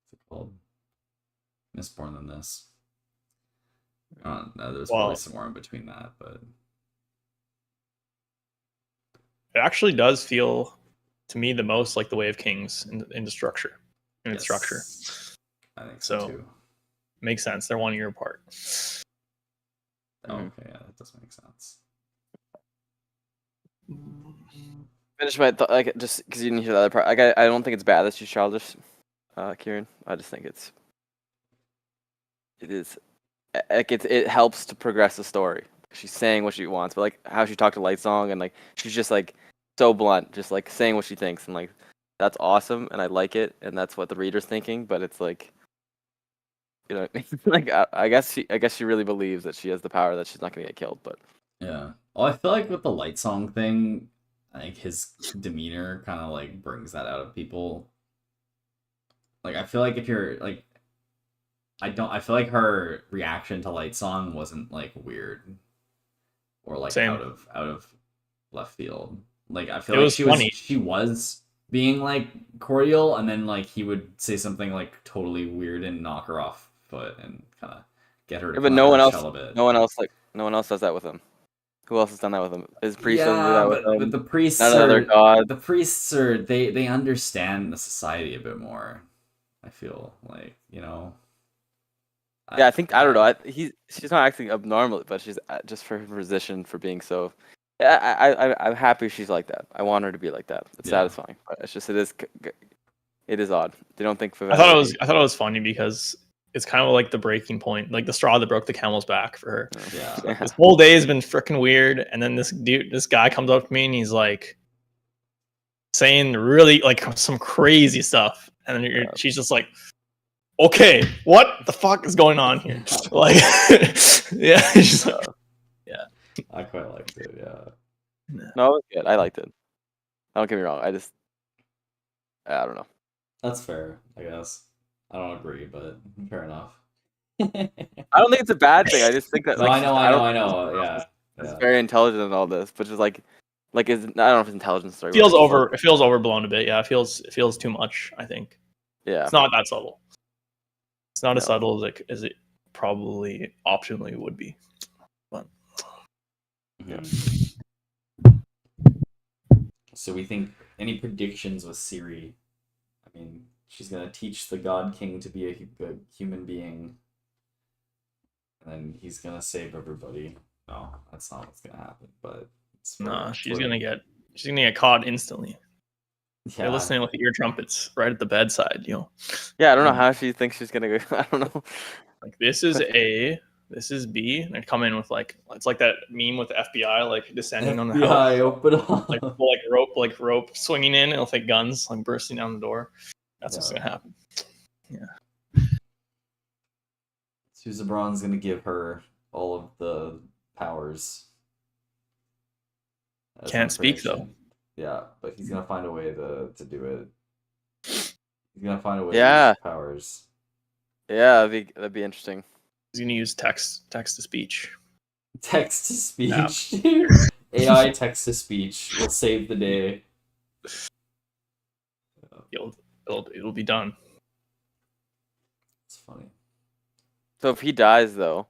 what's it called? Mistborn than this. No, there's probably some more in between that, but it actually does feel to me the most like the Way of Kings in the structure, in its structure. I think so too. Makes sense. They're 1 year apart. Oh, okay, yeah, that does make sense. Finish my thought, like, just because you didn't hear the other part. Like, I don't think it's bad that she's childish, Kieran. I just think it is, like, it helps to progress the story. She's saying what she wants, but like how she talked to Lightsong, and like she's just like so blunt, just like saying what she thinks, and like that's awesome, and I like it, and that's what the reader's thinking. But it's like, you know, like I guess she really believes that she has the power, that she's not gonna get killed. But yeah, well, I feel like with the Lightsong thing, like his demeanor kind of like brings that out of people. Like I feel like if you're like, I feel like her reaction to Lightsong wasn't like weird or like Same. out of left field. Like I feel like she was being like cordial, and then like he would say something like totally weird and knock her off foot and kind of get her to but no one else, a bit. no one else does that with him. Who else has done that with him? His priest doesn't do that with him. But the priests None of the other gods. The priests are they understand the society a bit more. I feel like, you know. Yeah, I think, I don't know. She's not acting abnormally, but she's just for her position, for being so. Yeah, I'm happy she's like that. I want her to be like that. It's satisfying, but it's just it is odd. They don't think. I thought it was funny because it's kind of like the breaking point, like the straw that broke the camel's back for her. Yeah. Like, this whole day has been freaking weird, and then this guy comes up to me and he's like saying really like some crazy stuff, and then she's just like, okay, what the fuck is going on here? Like, yeah, she's like, yeah. I quite liked it. Yeah. No, it was good. I liked it. Don't get me wrong. I don't know. That's fair, I guess. I don't agree, but fair enough. I don't think it's a bad thing. I just think that. No, like, I know. Yeah. It's very intelligent and all this, but just like I don't know if it's intelligence. It feels overblown a bit. Yeah, it feels too much. I think. Yeah. It's not that subtle. It's not as subtle as it probably optionally would be. But yeah. So we think, any predictions with Ciri? I mean, she's gonna teach the God King to be a human being, and then he's gonna save everybody. No, that's not what's gonna happen. But she's gonna get caught instantly. Yeah. They're listening with ear trumpets right at the bedside, you know. Yeah, I don't know how she thinks she's gonna go. I don't know. Like, this is A, this is B, and they come in with like, it's like that meme with the FBI like descending on the house. Open up. like rope swinging in, and with like guns like bursting down the door. That's what's gonna happen. Yeah. Suzebron's gonna give her all of the powers. Can't speak though. Yeah, but he's gonna find a way to do it. He's gonna find a way Yeah. to use powers. Yeah, that'd be interesting. He's gonna use text to speech. Text to speech. AI text to speech will save the day. It'll be done. It's funny. So if he dies though,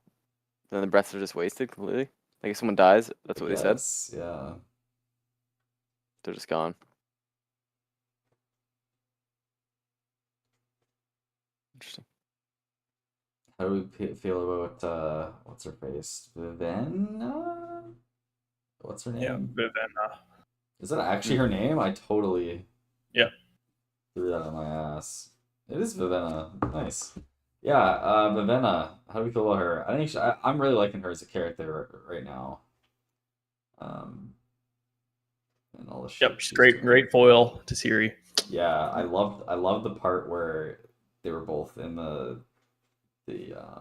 then the breaths are just wasted completely. Like if someone dies, that's what they said. Yeah. They're just gone. Interesting. How do we feel about what's her face? Vivenna? What's her name? Yeah, Vivenna. Is that actually her name? I totally threw that on my ass. It is Vivenna. Nice. Yeah, Vivenna. How do we feel about her? I think I'm really liking her as a character right now. And all the shit. Yep, she's great foil to Ciri. Yeah, I love the part where they were both in the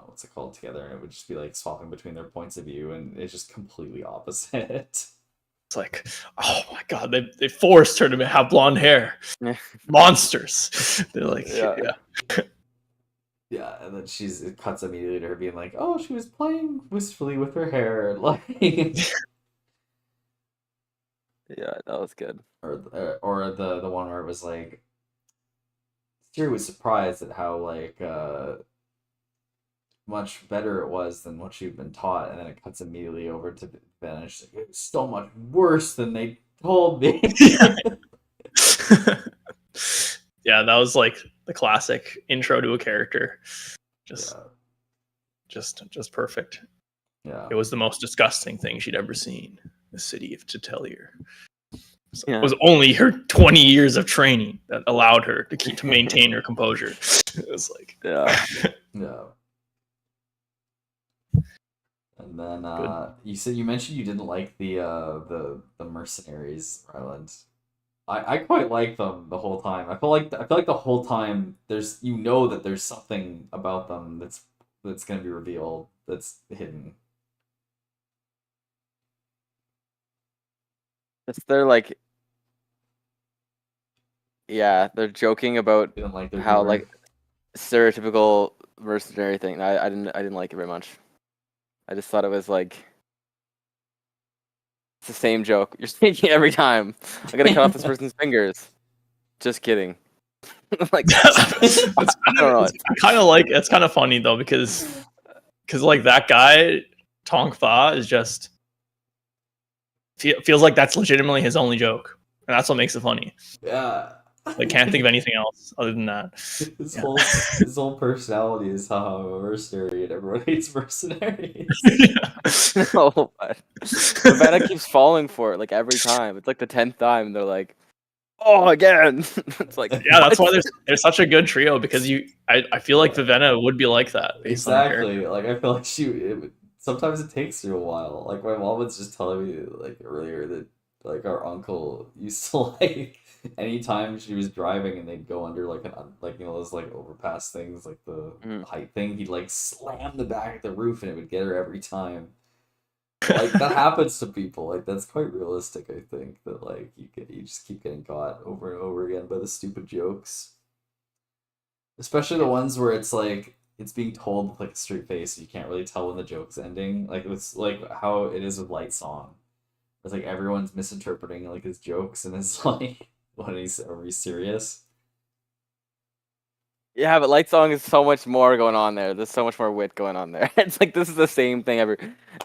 what's it called together, and it would just be like swapping between their points of view, and it's just completely opposite. It's like, oh my god, they forced her to have blonde hair. Monsters. They're like, yeah. Yeah, and then it cuts immediately to her being like, "Oh, she was playing wistfully with her hair," and like, Yeah, that was good. or the one where it was like, Siri was surprised at how like much better it was than what she'd been taught, and then it cuts immediately over to Ben, and she's like, "It was so much worse than they told me." Yeah, that was like the classic intro to a character. Just perfect. Yeah. It was the most disgusting thing she'd ever seen. The city of Tutelier. So Yeah. It was only her 20 years of training that allowed her to maintain her composure. It was like, Yeah. Yeah. And then Good. you mentioned you didn't like the mercenaries, Ryland. I quite like them the whole time. I feel like the whole time there's that there's something about them that's gonna be revealed that's hidden. They're like, yeah, they're joking about You didn't like their how humor? like stereotypical mercenary thing. I didn't like it very much. I just thought it was like it's the same joke. You're speaking every time. I'm gonna cut off this person's fingers. Just kidding. Like It's I don't know. it's kind of funny though because like that guy Tong Fa is just feels like that's legitimately his only joke, and that's what makes it funny. Yeah. Like can't think of anything else other than that. His whole personality is haha, I'm a mercenary and everyone hates mercenaries. No, but Savannah keeps falling for it like every time. It's like the 10th time. They're like, "Oh, again!" It's like, Yeah, that's why there's such a good trio because I feel like Vivenna would be like that based on her character. Exactly. Like I feel like sometimes it takes her a while. Like my mom was just telling me like earlier that like our uncle used to like anytime she was driving and they'd go under like those like overpass things like the height thing, he'd like slam the back of the roof and it would get her every time. Like that happens to people. Like that's quite realistic. I think that like you just keep getting caught over and over again by the stupid jokes. Especially the ones where it's like it's being told with like a straight face, so you can't really tell when the joke's ending. Like it's like how it is with Light Song. It's like everyone's misinterpreting like his jokes, and it's like when are we serious? yeah, but Light Song is so much more going on there. There's so much more wit going on there. It's like this is the same thing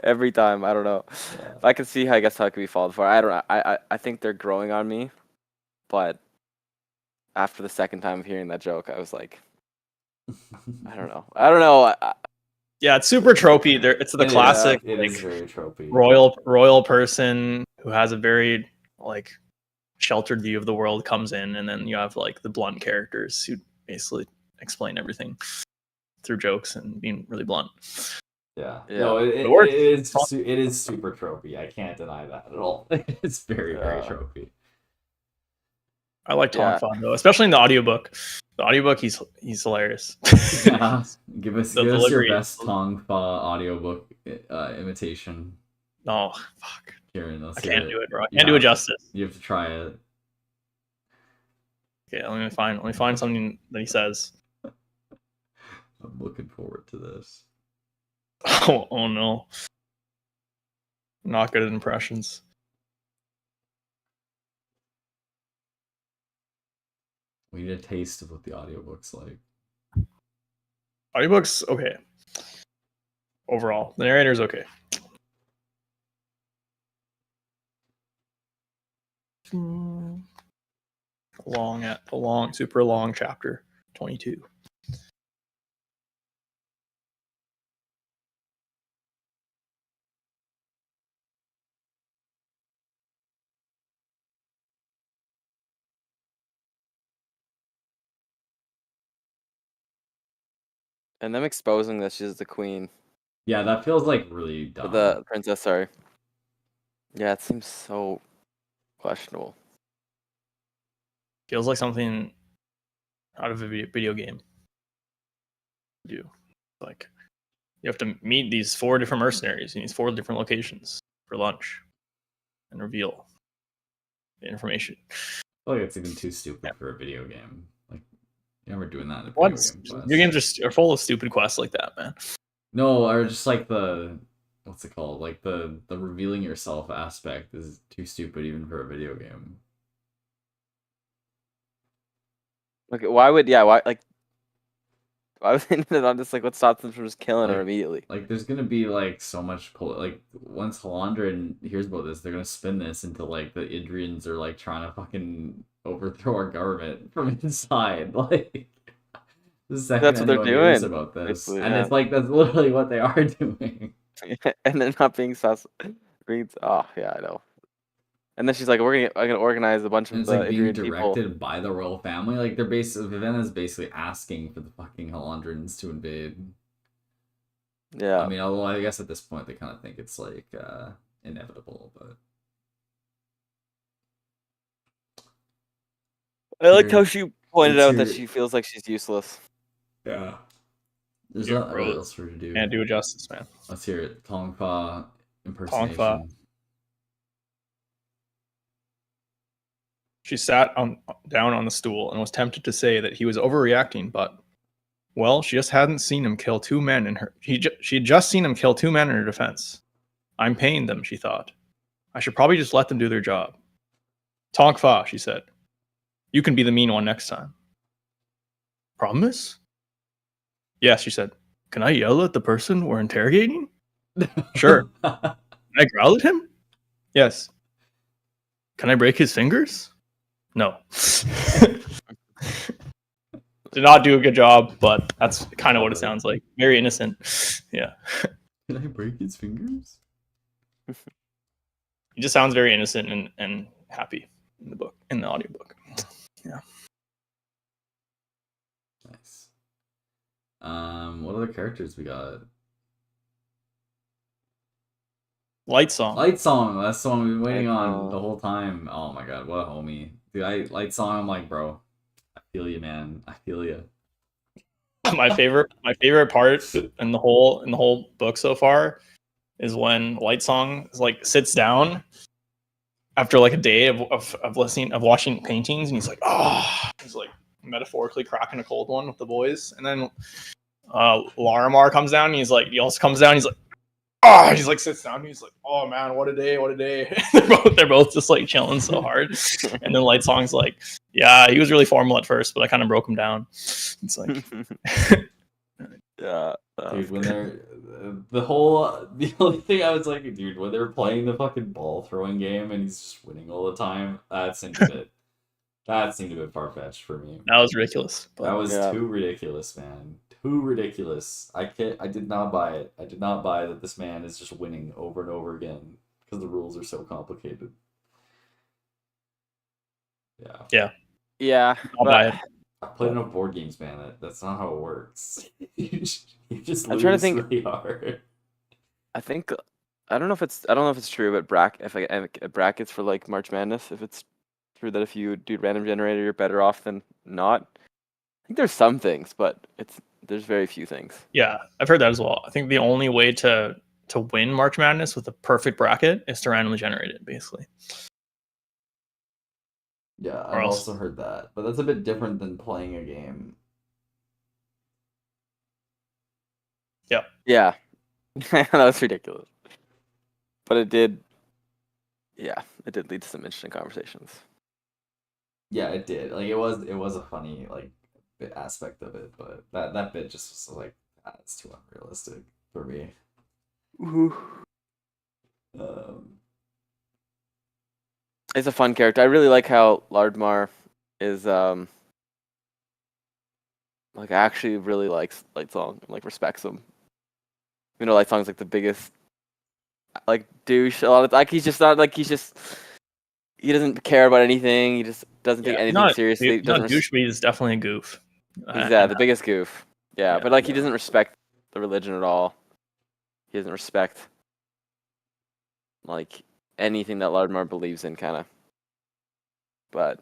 every time. I don't know. Yeah. I can see how it could be followed for. I don't know. I think they're growing on me, but after the second time of hearing that joke, I was like, I don't know. Yeah, it's super tropey. It's the classic. It like, is very tropey. Royal person who has a very like sheltered view of the world comes in, and then you have like the blunt characters who basically explain everything through jokes and being really blunt. Yeah. Yeah. No, It works. it is super tropey. I can't deny that at all. It's very tropey. I like Tong Fa though, especially in the audiobook. The audiobook, he's hilarious. Yeah. Give us your delivery best Tong Fa audiobook imitation. Oh fuck! Kieran, I can't do it, bro. I can't do it justice. You have to try it. Okay, let me find something that he says. I'm looking forward to this. Oh no. Not good at impressions. We need a taste of what the audiobook's like. Audiobooks, okay. Overall, the narrator's okay. Super long chapter 22. And them exposing that she's the queen. Yeah, that feels like really dumb. The princess, sorry. Yeah, it seems so questionable. Feels like something out of a video game. Like you have to meet these 4 different mercenaries in these 4 different locations for lunch. and reveal the information. I feel like it's even too stupid for a video game. Like, you're never doing that in a video Once game. Quest. your games are full of stupid quests like that, man. No, or just like the what's it called? Like the revealing yourself aspect is too stupid even for a video game. Like, why would they not just like what stops them from just killing her immediately? Like, there's gonna be like so much like once Halandra hears about this, they're gonna spin this into like the Idrians are like trying to fucking overthrow our government from inside. Like, the second That's what they're anyone hears doing, about this, basically, and yeah. it's like that's literally what they are doing. And then not being sus. Reads. Oh yeah, I know. And then she's like, I'm gonna organize a bunch And of it's like being Idrian people. directed by the royal family. Like they're basically Vivenna's basically asking for the fucking Halandrans to invade. Yeah. I mean, although I guess at this point they kind of think it's like inevitable, but I liked how she pointed out that she feels like she's useless. yeah. There's Yeah, not bro. else for her to do. Can't do it justice, man. Let's hear it. Tongfa impersonation. Tongfa. She sat down on the stool and was tempted to say that he was overreacting, but, well, she just hadn't seen him kill two men in her. She had just seen him kill two men in her defense. I'm paying them, she thought. I should probably just let them do their job. Tongfa, she said. You can be the mean one next time. Promise? Yes, she said. Can I yell at the person we're interrogating? Sure. Can I growl at him? Yes. Can I break his fingers? No. Did not do a good job, but that's kind of what it sounds like. Very innocent. Yeah. Can I break his fingers? He just sounds very innocent and happy in the audiobook. Yeah. Nice. What other characters we got? Light Song. Light Song. That's the one we've been waiting on the whole time. Oh my god, what a homie. Dude, Light Song, I'm like, bro, I feel you, man. I feel you. My favorite part in the whole book so far is when Light Song sits down after like a day of watching paintings, and he's like, he's like metaphorically cracking a cold one with the boys, and then Larimar comes down, and he also comes down, he's like, he's like sits down, and he's like, oh man, what a day. they're both just like chilling so hard, and then Light Song's like, yeah, he was really formal at first, but I kind of broke him down. It's like, yeah. Dude, when they're the only thing I was like, dude, when they're playing the fucking ball throwing game and he's just winning all the time, that seemed a bit far fetched for me. that was ridiculous. But That was too ridiculous, man. Too ridiculous. I did not buy it. I did not buy that this man is just winning over and over again because the rules are so complicated. Yeah. I'll buy it. I played enough board games, man. That's not how it works. you just I'm lose trying to think- really hard. I think I don't know if it's true, but brackets for like March Madness, if it's true that if you do random generator, you're better off than not. I think there's some things, but there's very few things. Yeah, I've heard that as well. I think the only way to win March Madness with a perfect bracket is to randomly generate it, basically. Yeah, Or I've else- also heard that, but that's a bit different than playing a game. Yeah. That was ridiculous. But it did lead to some interesting conversations. Yeah, it did. Like it was a funny like bit aspect of it, but that bit just was like it's too unrealistic for me. It's a fun character. I really like how Lardmar is like actually really likes Light Song and like respects him. You know, Light Song's like the biggest like douche a lot of he doesn't care about anything. He just doesn't take anything seriously. He's not a douche, but he's definitely a goof. He's the biggest goof. Yeah, but like he doesn't respect the religion at all. He doesn't respect like anything that Lardmar believes in, kind of. But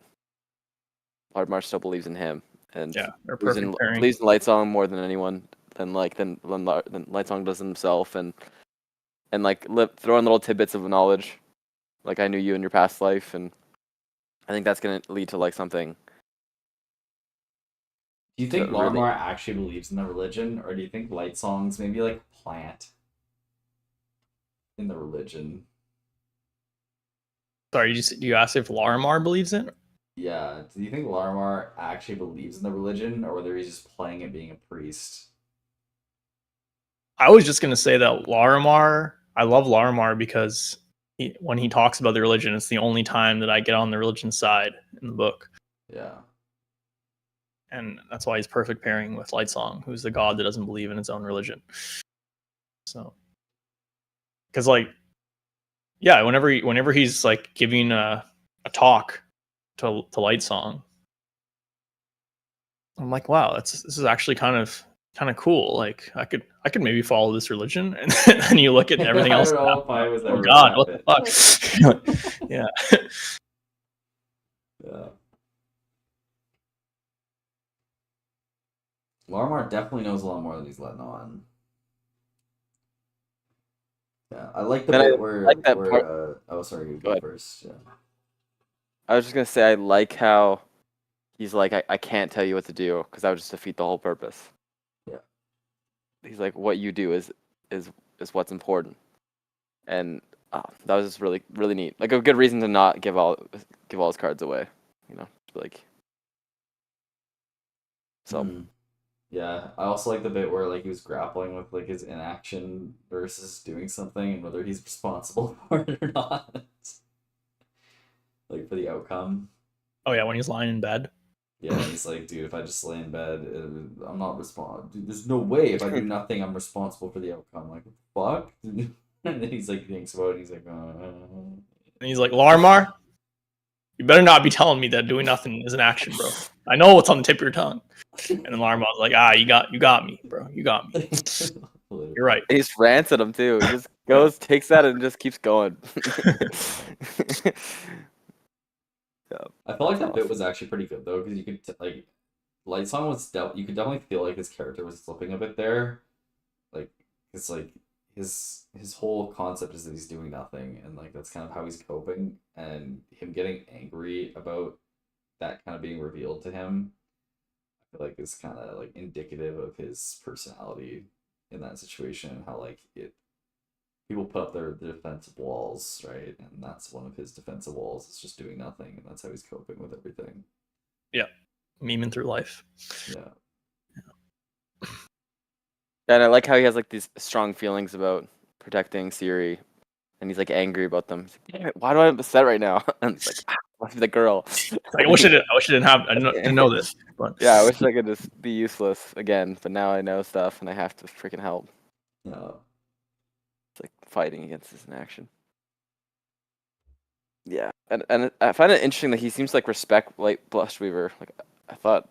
Lardmar still believes in him, and they're perfect pairing. believes in Light Song more than anyone, than Light Song does himself, and like throwing little tidbits of knowledge like I knew you in your past life, and I think that's gonna lead to like something. Do you think So really- Larmar actually believes in the religion, or do you think Light Song's maybe like a plant in the religion? Sorry, you asked if Larimar believes in it? Yeah. Do you think Larmar actually believes in the religion, or whether he's just playing at being a priest? I was just gonna say that Larimar. I love Larimar because when he talks about the religion, it's the only time that I get on the religion side in the book, Yeah. and that's why he's perfect pairing with Lightsong, who's the god that doesn't believe in his own religion. So, because like, yeah, whenever he's like giving a talk to Lightsong, I'm like, wow, this is actually kind of cool. Like I could maybe follow this religion, and then you look at everything else. I don't know if I was Oh ever God, that what bit. the fuck? Yeah. Yeah. Larmar definitely knows a lot more than he's letting on. Yeah, I like the And I bit where like that where part- oh sorry, you Go go ahead. first. Yeah. I was just gonna say I like how he's like I can't tell you what to do because that would just defeat the whole purpose. Yeah. He's like what you do is what's important, and that was just really really neat. Like a good reason to not give all his cards away. You know, like so. Hmm. Yeah, I also like the bit where like he was grappling with like his inaction versus doing something and whether he's responsible for it or not. Like for the outcome. Oh yeah, when he's lying in bed. Yeah, he's like, dude, if I just lay in bed, I'm not responsible. Dude, there's no way if I do nothing, I'm responsible for the outcome. Like, what the fuck? And then he's like, thinks about it. He's like, And he's like, Larimar, you better not be telling me that doing nothing is an action, bro. I know what's on the tip of your tongue. And then Larimar's like, you got me, bro. You got me. You're right. He just rants at him too. He just goes, takes that, and just keeps going. Yeah, I felt like that's that bit awesome. was actually pretty good though, because you could like, Lightsong was you could definitely feel like his character was slipping a bit there, like it's like his whole concept is that he's doing nothing, and like that's kind of how he's coping, and him getting angry about that kind of being revealed to him, I feel like is kind of like indicative of his personality in that situation, and how like people put up their defensive walls, right? And that's one of his defensive walls. It's just doing nothing, and that's how he's coping with everything. Yeah. Memeing through life. Yeah. And I like how he has like these strong feelings about protecting Siri, and he's like angry about them. He's like, damn it, why do I have upset right now? And it's like, must be the girl. Like, I wish I didn't know this. But Yeah, I wish I could just be useless again, but now I know stuff and I have to freaking help. Yeah. It's like fighting against this in action. Yeah, and I find it interesting that he seems to like respect like Blushweaver. Like I thought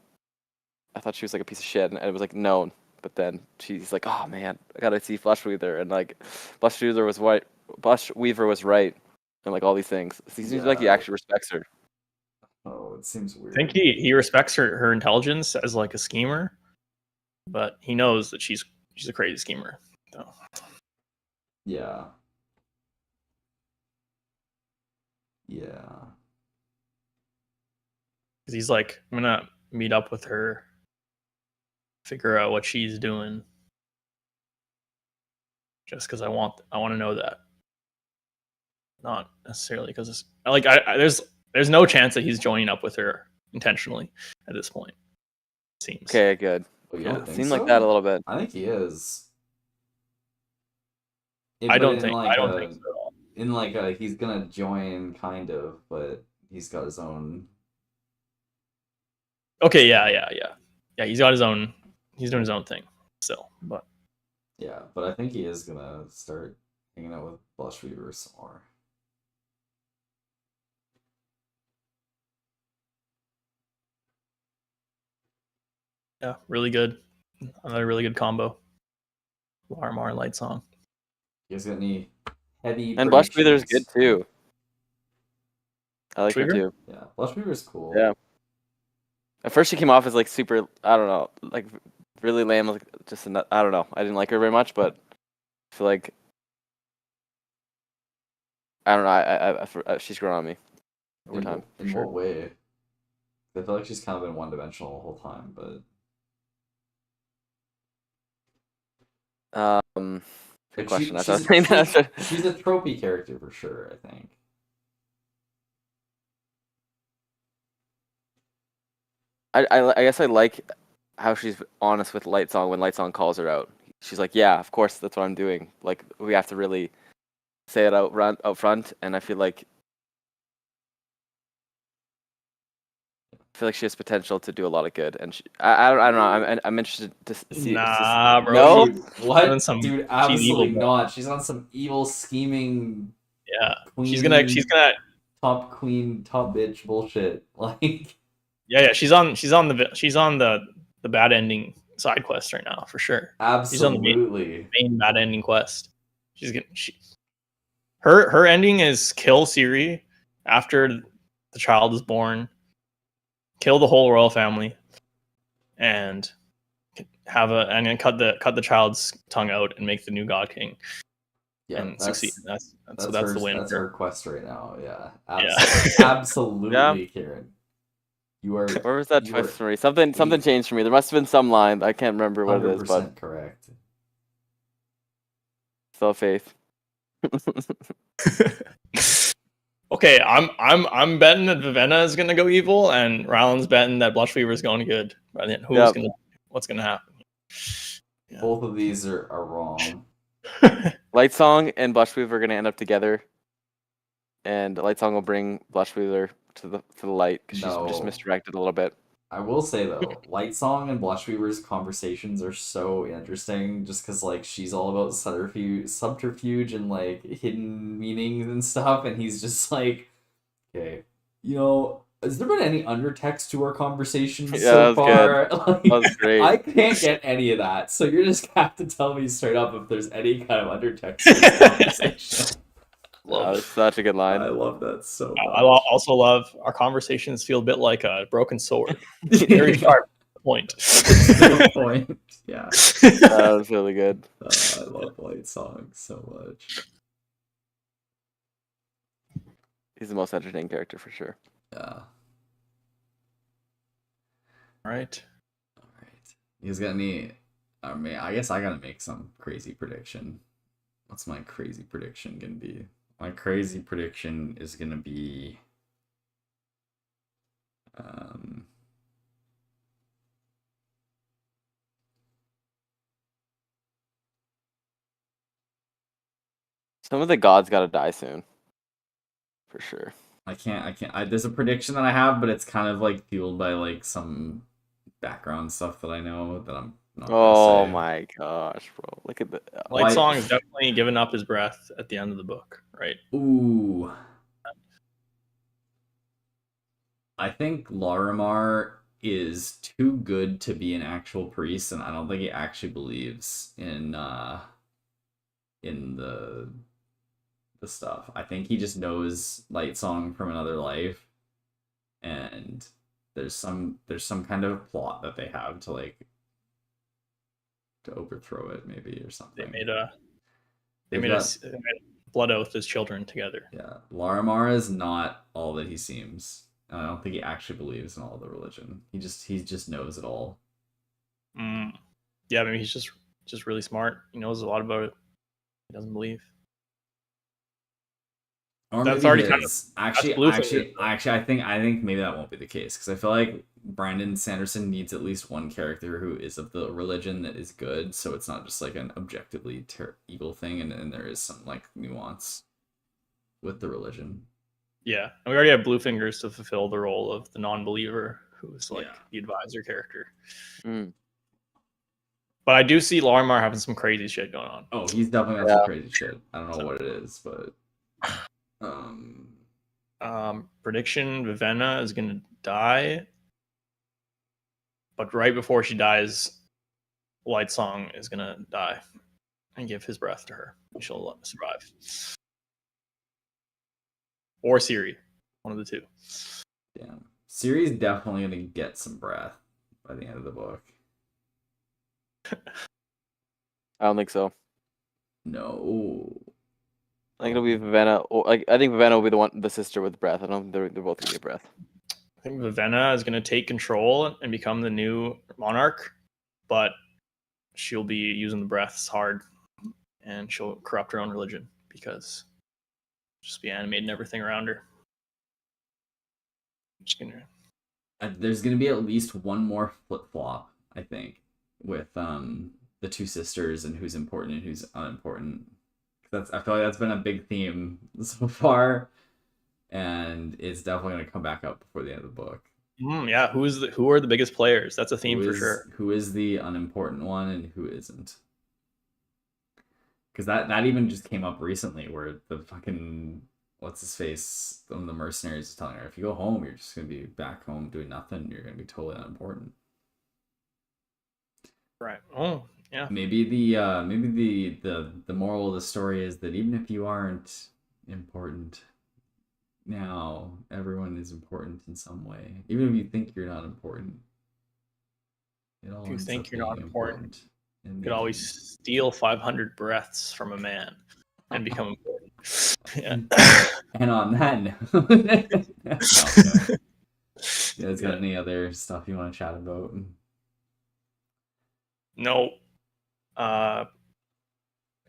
she was like a piece of shit, and it was like known. But then she's like, oh man, I gotta see Blushweaver, and like Blushweaver was right. Blushweaver was right, and like all these things. He seems like he Yeah. actually respects her. Oh, it seems weird. I think he respects her intelligence as like a schemer, but he knows that she's a crazy schemer. So. Yeah. Yeah. Because he's like, I'm gonna meet up with her, figure out what she's doing, just because I want to know that. Not necessarily because it's like there's no chance that he's joining up with her intentionally at this point. It seems. Okay, good. Oh, you Yeah, don't it think seemed so? like that a little bit. I think he is. I But don't in think like I don't think so at all. in like he's gonna join kind of, but he's got his own. Okay, yeah. He's got his own. He's doing his own thing still, but Yeah, but I think he is gonna start hanging out with Blushweaver some more. yeah, really good. Another really good combo. Larimar and Lightsong. You guys got any heavy? And Blushweaver's good predictions? too. I like her Blushweaver? too. Yeah, Blushweaver's cool. Yeah. At first, she came off as like super. I don't know, like really lame. Like just I don't know. I didn't like her very much, but I feel like I don't know. She's grown on me over time. For In sure. what way? I feel like she's kind of been one-dimensional the whole time, but Good like question. I was saying that. she's a tropey character for sure, I think. I guess I like how she's honest with Lightsong when Lightsong calls her out. She's like, "Yeah, of course, that's what I'm doing." Like we have to really say it out front, and I feel like she has potential to do a lot of good. And I don't know. I'm interested to see. Nah, bro. No? She's What? doing some- Dude, she's absolutely evil, bro. not. She's on some evil scheming Yeah, queen, she's gonna top queen, top bitch bullshit. Like, yeah. She's on the bad ending side quest right now for sure. She's on the absolutely. main bad ending quest. Her ending is kill Siri after the child is born, kill the whole royal family, and then cut the child's tongue out and make the new god king. Yeah, and succeed. That's the win. That's her quest right now. Yeah, Yeah. absolutely, Kieran. You are. Where was that twist for me? Something changed for me. There must have been some line. I can't remember what it is, but 100% correct. still faith. Okay, I'm betting that Vivenna is gonna go evil, and Ryland's betting that Blushweaver is going good. But then what's gonna happen? Yeah. Both of these are wrong. Lightsong and Blushweaver are gonna end up together, and Lightsong will bring Blushweaver to the light because she's just misdirected a little bit. I will say though, Lightsong and Blushweaver's conversations are so interesting, just because like she's all about subterfuge and like hidden meanings and stuff, and he's just like, okay, has there been any undertext to our conversations so far? Like, that was great. I can't get any of that, so you're just gonna have to tell me straight up if there's any kind of undertext to this conversation. That was such a good line. I love that so much. I also love our conversations feel a bit like a broken sword. Very sharp point. Point. Yeah. That was really good. I love Lightsong so much. He's the most entertaining character for sure. Yeah. All right. You guys got any? I mean, I guess I gotta make some crazy prediction. What's my crazy prediction gonna be? My crazy prediction is gonna be some of the gods gotta die soon. For sure. I can't. There's a prediction that I have, but it's kind of like fueled by like some background stuff that I know that I'm not. Oh my gosh, bro! Look at the Lightsong is definitely giving up his breath at the end of the book, right? Ooh. I think Larimar is too good to be an actual priest, and I don't think he actually believes in the stuff. I think he just knows Lightsong from another life, and there's some kind of plot that they have to overthrow it, maybe, or something. They made a blood oath as children together. Yeah, Larimar is not all that he seems. I don't think he actually believes in all the religion. He just knows it all. Yeah, maybe he's just really smart. He knows a lot about it. He doesn't believe. Or that's maybe already kind of actually. I think maybe that won't be the case, because I feel like Brandon Sanderson needs at least one character who is of the religion that is good, so it's not just like an objectively evil thing, and there is some like nuance with the religion. Yeah, and we already have Bluefingers to fulfill the role of the non-believer, who's like the advisor character. But I do see Larimar having some crazy shit going on. Oh, he's definitely got some crazy shit. I don't know what it is, but prediction: Vivenna is gonna die, but right before she dies, Lightsong is gonna die and give his breath to her. She'll survive. Or Siri, one of the two. Damn. Siri's definitely gonna get some breath by the end of the book. I don't think so. No. I think it'll be Vivenna. Or, like, I think Vivenna will be the sister with breath. I don't think they're both gonna get breath. I think Vivenna is going to take control and become the new monarch, but she'll be using the breaths hard, and she'll corrupt her own religion because just be animating everything around her. Just gonna. There's gonna be at least one more flip flop, I think, with the two sisters and who's important and who's unimportant. I feel like that's been a big theme so far, and it's definitely gonna come back up before the end of the book. Yeah, who are the biggest players? That's a theme for sure. Who is the unimportant one and who isn't? Because that even just came up recently, where the fucking what's his face, one of the mercenaries is telling her, if you go home, you're just gonna be back home doing nothing. You're gonna be totally unimportant. Right. Oh, yeah. Maybe the moral of the story is that even if you aren't important now, everyone is important in some way. Even if you think you're not important, it all If you ends think up you're not being important, in you the could always end. steal 500 breaths from a man and become important. Yeah. And on that note, no. You guys got any other stuff you want to chat about? No. I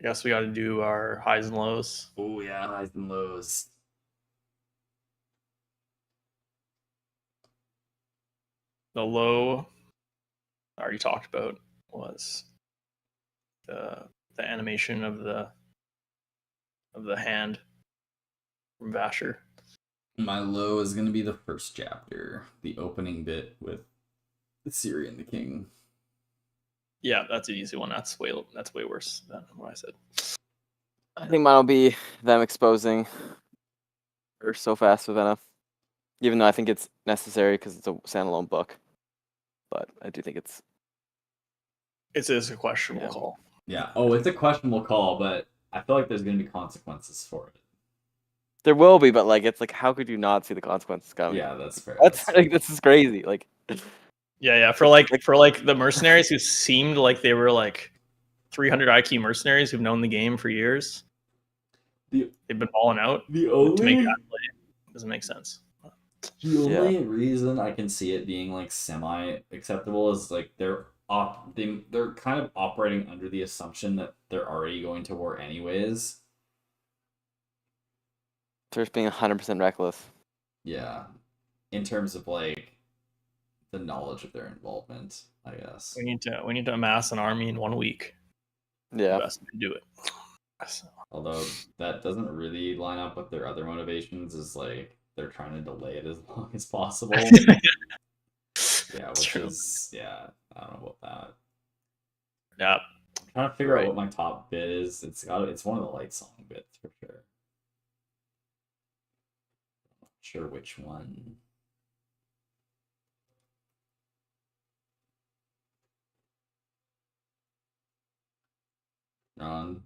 guess we got to do our highs and lows. Oh yeah, highs and lows. The low I already talked about was the animation of the hand from Vasher. My low is gonna be the first chapter, the opening bit with Ciri and the King. Yeah, that's an easy one. That's way worse than what I said. I think mine will be them exposing her so fast, Vivenna. Even though I think it's necessary because it's a standalone book, but I do think it's a questionable call. Yeah. Oh, it's a questionable call, but I feel like there's gonna be consequences for it. There will be, but like it's like, how could you not see the consequences coming? Yeah, that's fair. That's like, this is crazy. Like, yeah. For the mercenaries who seemed like they were like 300 IQ mercenaries who've known the game for years. They've been balling out. To make that play doesn't make sense. The only reason I can see it being like semi acceptable is like they're kind of operating under the assumption that they're already going to war anyways. They're just being 100% reckless. Yeah, in terms of like the knowledge of their involvement, I guess. We need to amass an army in 1 week. Yeah, the best way to do it. Although that doesn't really line up with their other motivations, is like they're trying to delay it as long as possible. Yeah, which is I don't know about that. Yeah, I'm trying to figure out what my top bit is. It's one of the light song bits for sure. Not sure which one. Ron.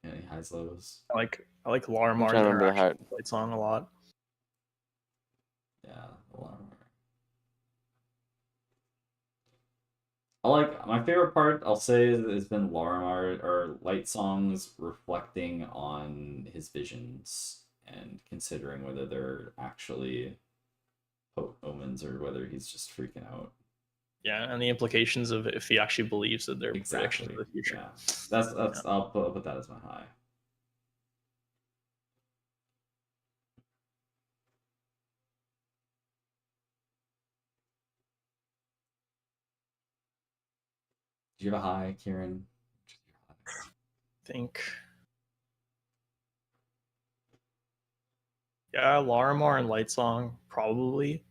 Any highs, lows? I like Larimar's interaction with Light Song a lot. Yeah, Larimar. I like my favorite part. I'll say has been Larimar or Light Song's reflecting on his visions and considering whether they're actually omens or whether he's just freaking out. Yeah, and the implications of if he actually believes that they're predictions of the future. Yeah. That's I'll put that as my high. Do you have a high, Kieran? I think. Yeah, Larimar and Light Song probably.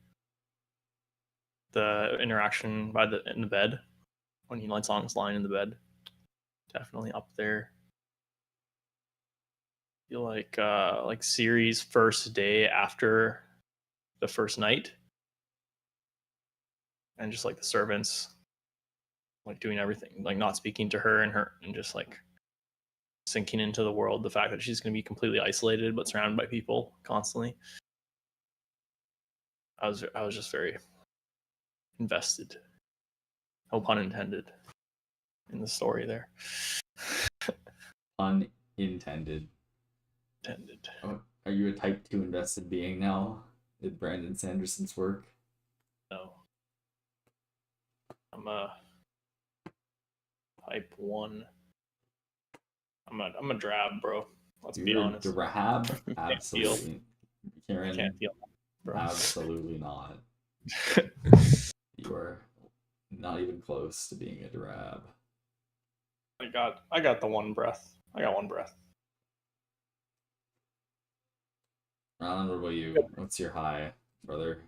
The interaction in the bed when Light Song's lying in the bed, definitely up there. I feel like Ciri's first day after the first night, and just like the servants, like doing everything, like not speaking to her and just like sinking into the world. The fact that she's going to be completely isolated but surrounded by people constantly. I was just very invested, no pun intended, in the story there. Pun intended. Intended. Are you a type 2 invested being now in Brandon Sanderson's work? No. I'm a type 1. I'm a drab, bro. Let's be You're honest. a drab? Absolutely. I Karen, can't feel that, bro. absolutely not. You are not even close to being a drab. I got the one breath. I got one breath. Ron, what about you? What's your high, brother?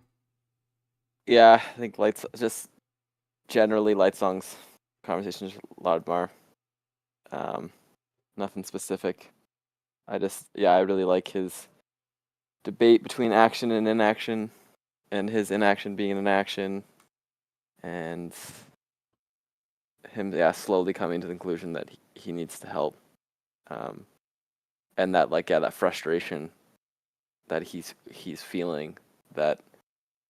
Yeah, I think just generally light songs, conversations, Loudmar. Nothing specific. I really like his debate between action and inaction, and his inaction being an action, and him slowly coming to the conclusion that he needs to help, and that that frustration that he's feeling, that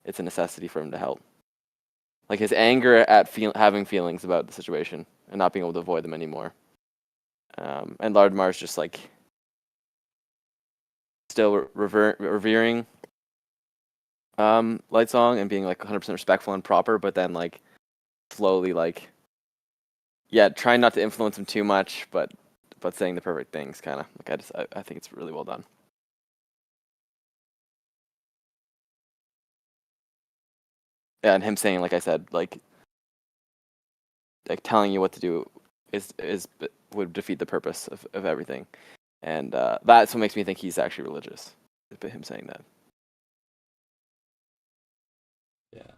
it's a necessity for him to help. Like his anger at having feelings about the situation and not being able to avoid them anymore. And Lardmar's just like still revering Light Song and being like 100% respectful and proper, but then like slowly trying not to influence him too much, but saying the perfect things, kind of like I think it's really well done. Yeah, and him saying, like I said, like telling you what to do would defeat the purpose of everything, and that's what makes me think he's actually religious. Him saying that. Yeah,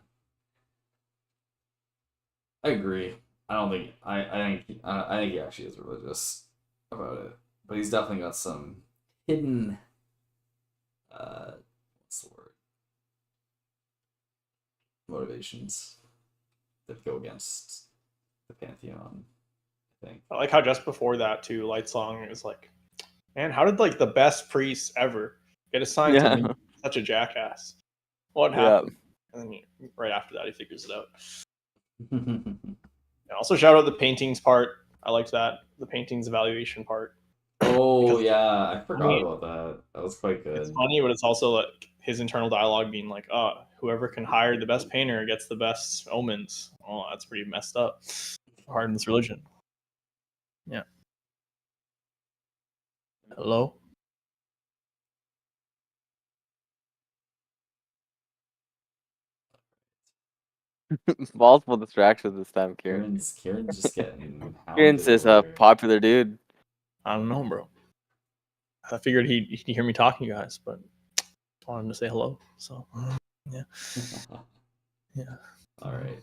I agree. I think he actually is religious about it, but he's definitely got some hidden what's the word? Motivations that go against the pantheon, I think. I like how just before that too, Light Song is like, man, how did like the best priest ever get assigned to be such a jackass? What happened? And then right after that, he figures it out. And also shout out the paintings part. I liked that, the paintings evaluation part. Oh yeah, I forgot about that. That was quite good. It's funny, but it's also like his internal dialogue being like, "Oh, whoever can hire the best painter gets the best omens." Oh, that's pretty messed up. Hard in this religion. Yeah. Hello. Multiple distractions this time, Kieran. Kieran's just getting Kieran's just a popular dude. I don't know, bro. I figured he'd hear me talking to you guys, but I wanted him to say hello. So, yeah. Yeah. All right.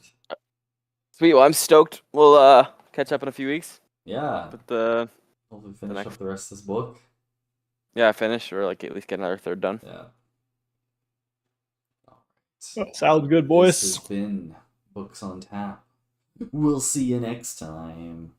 Sweet. Well, I'm stoked. We'll catch up in a few weeks. Yeah. But hopefully finish up the rest of this book. Yeah, finish or like at least get another third done. Yeah. All right. Sounds good, boys. This has been Books on Tap. We'll see you next time.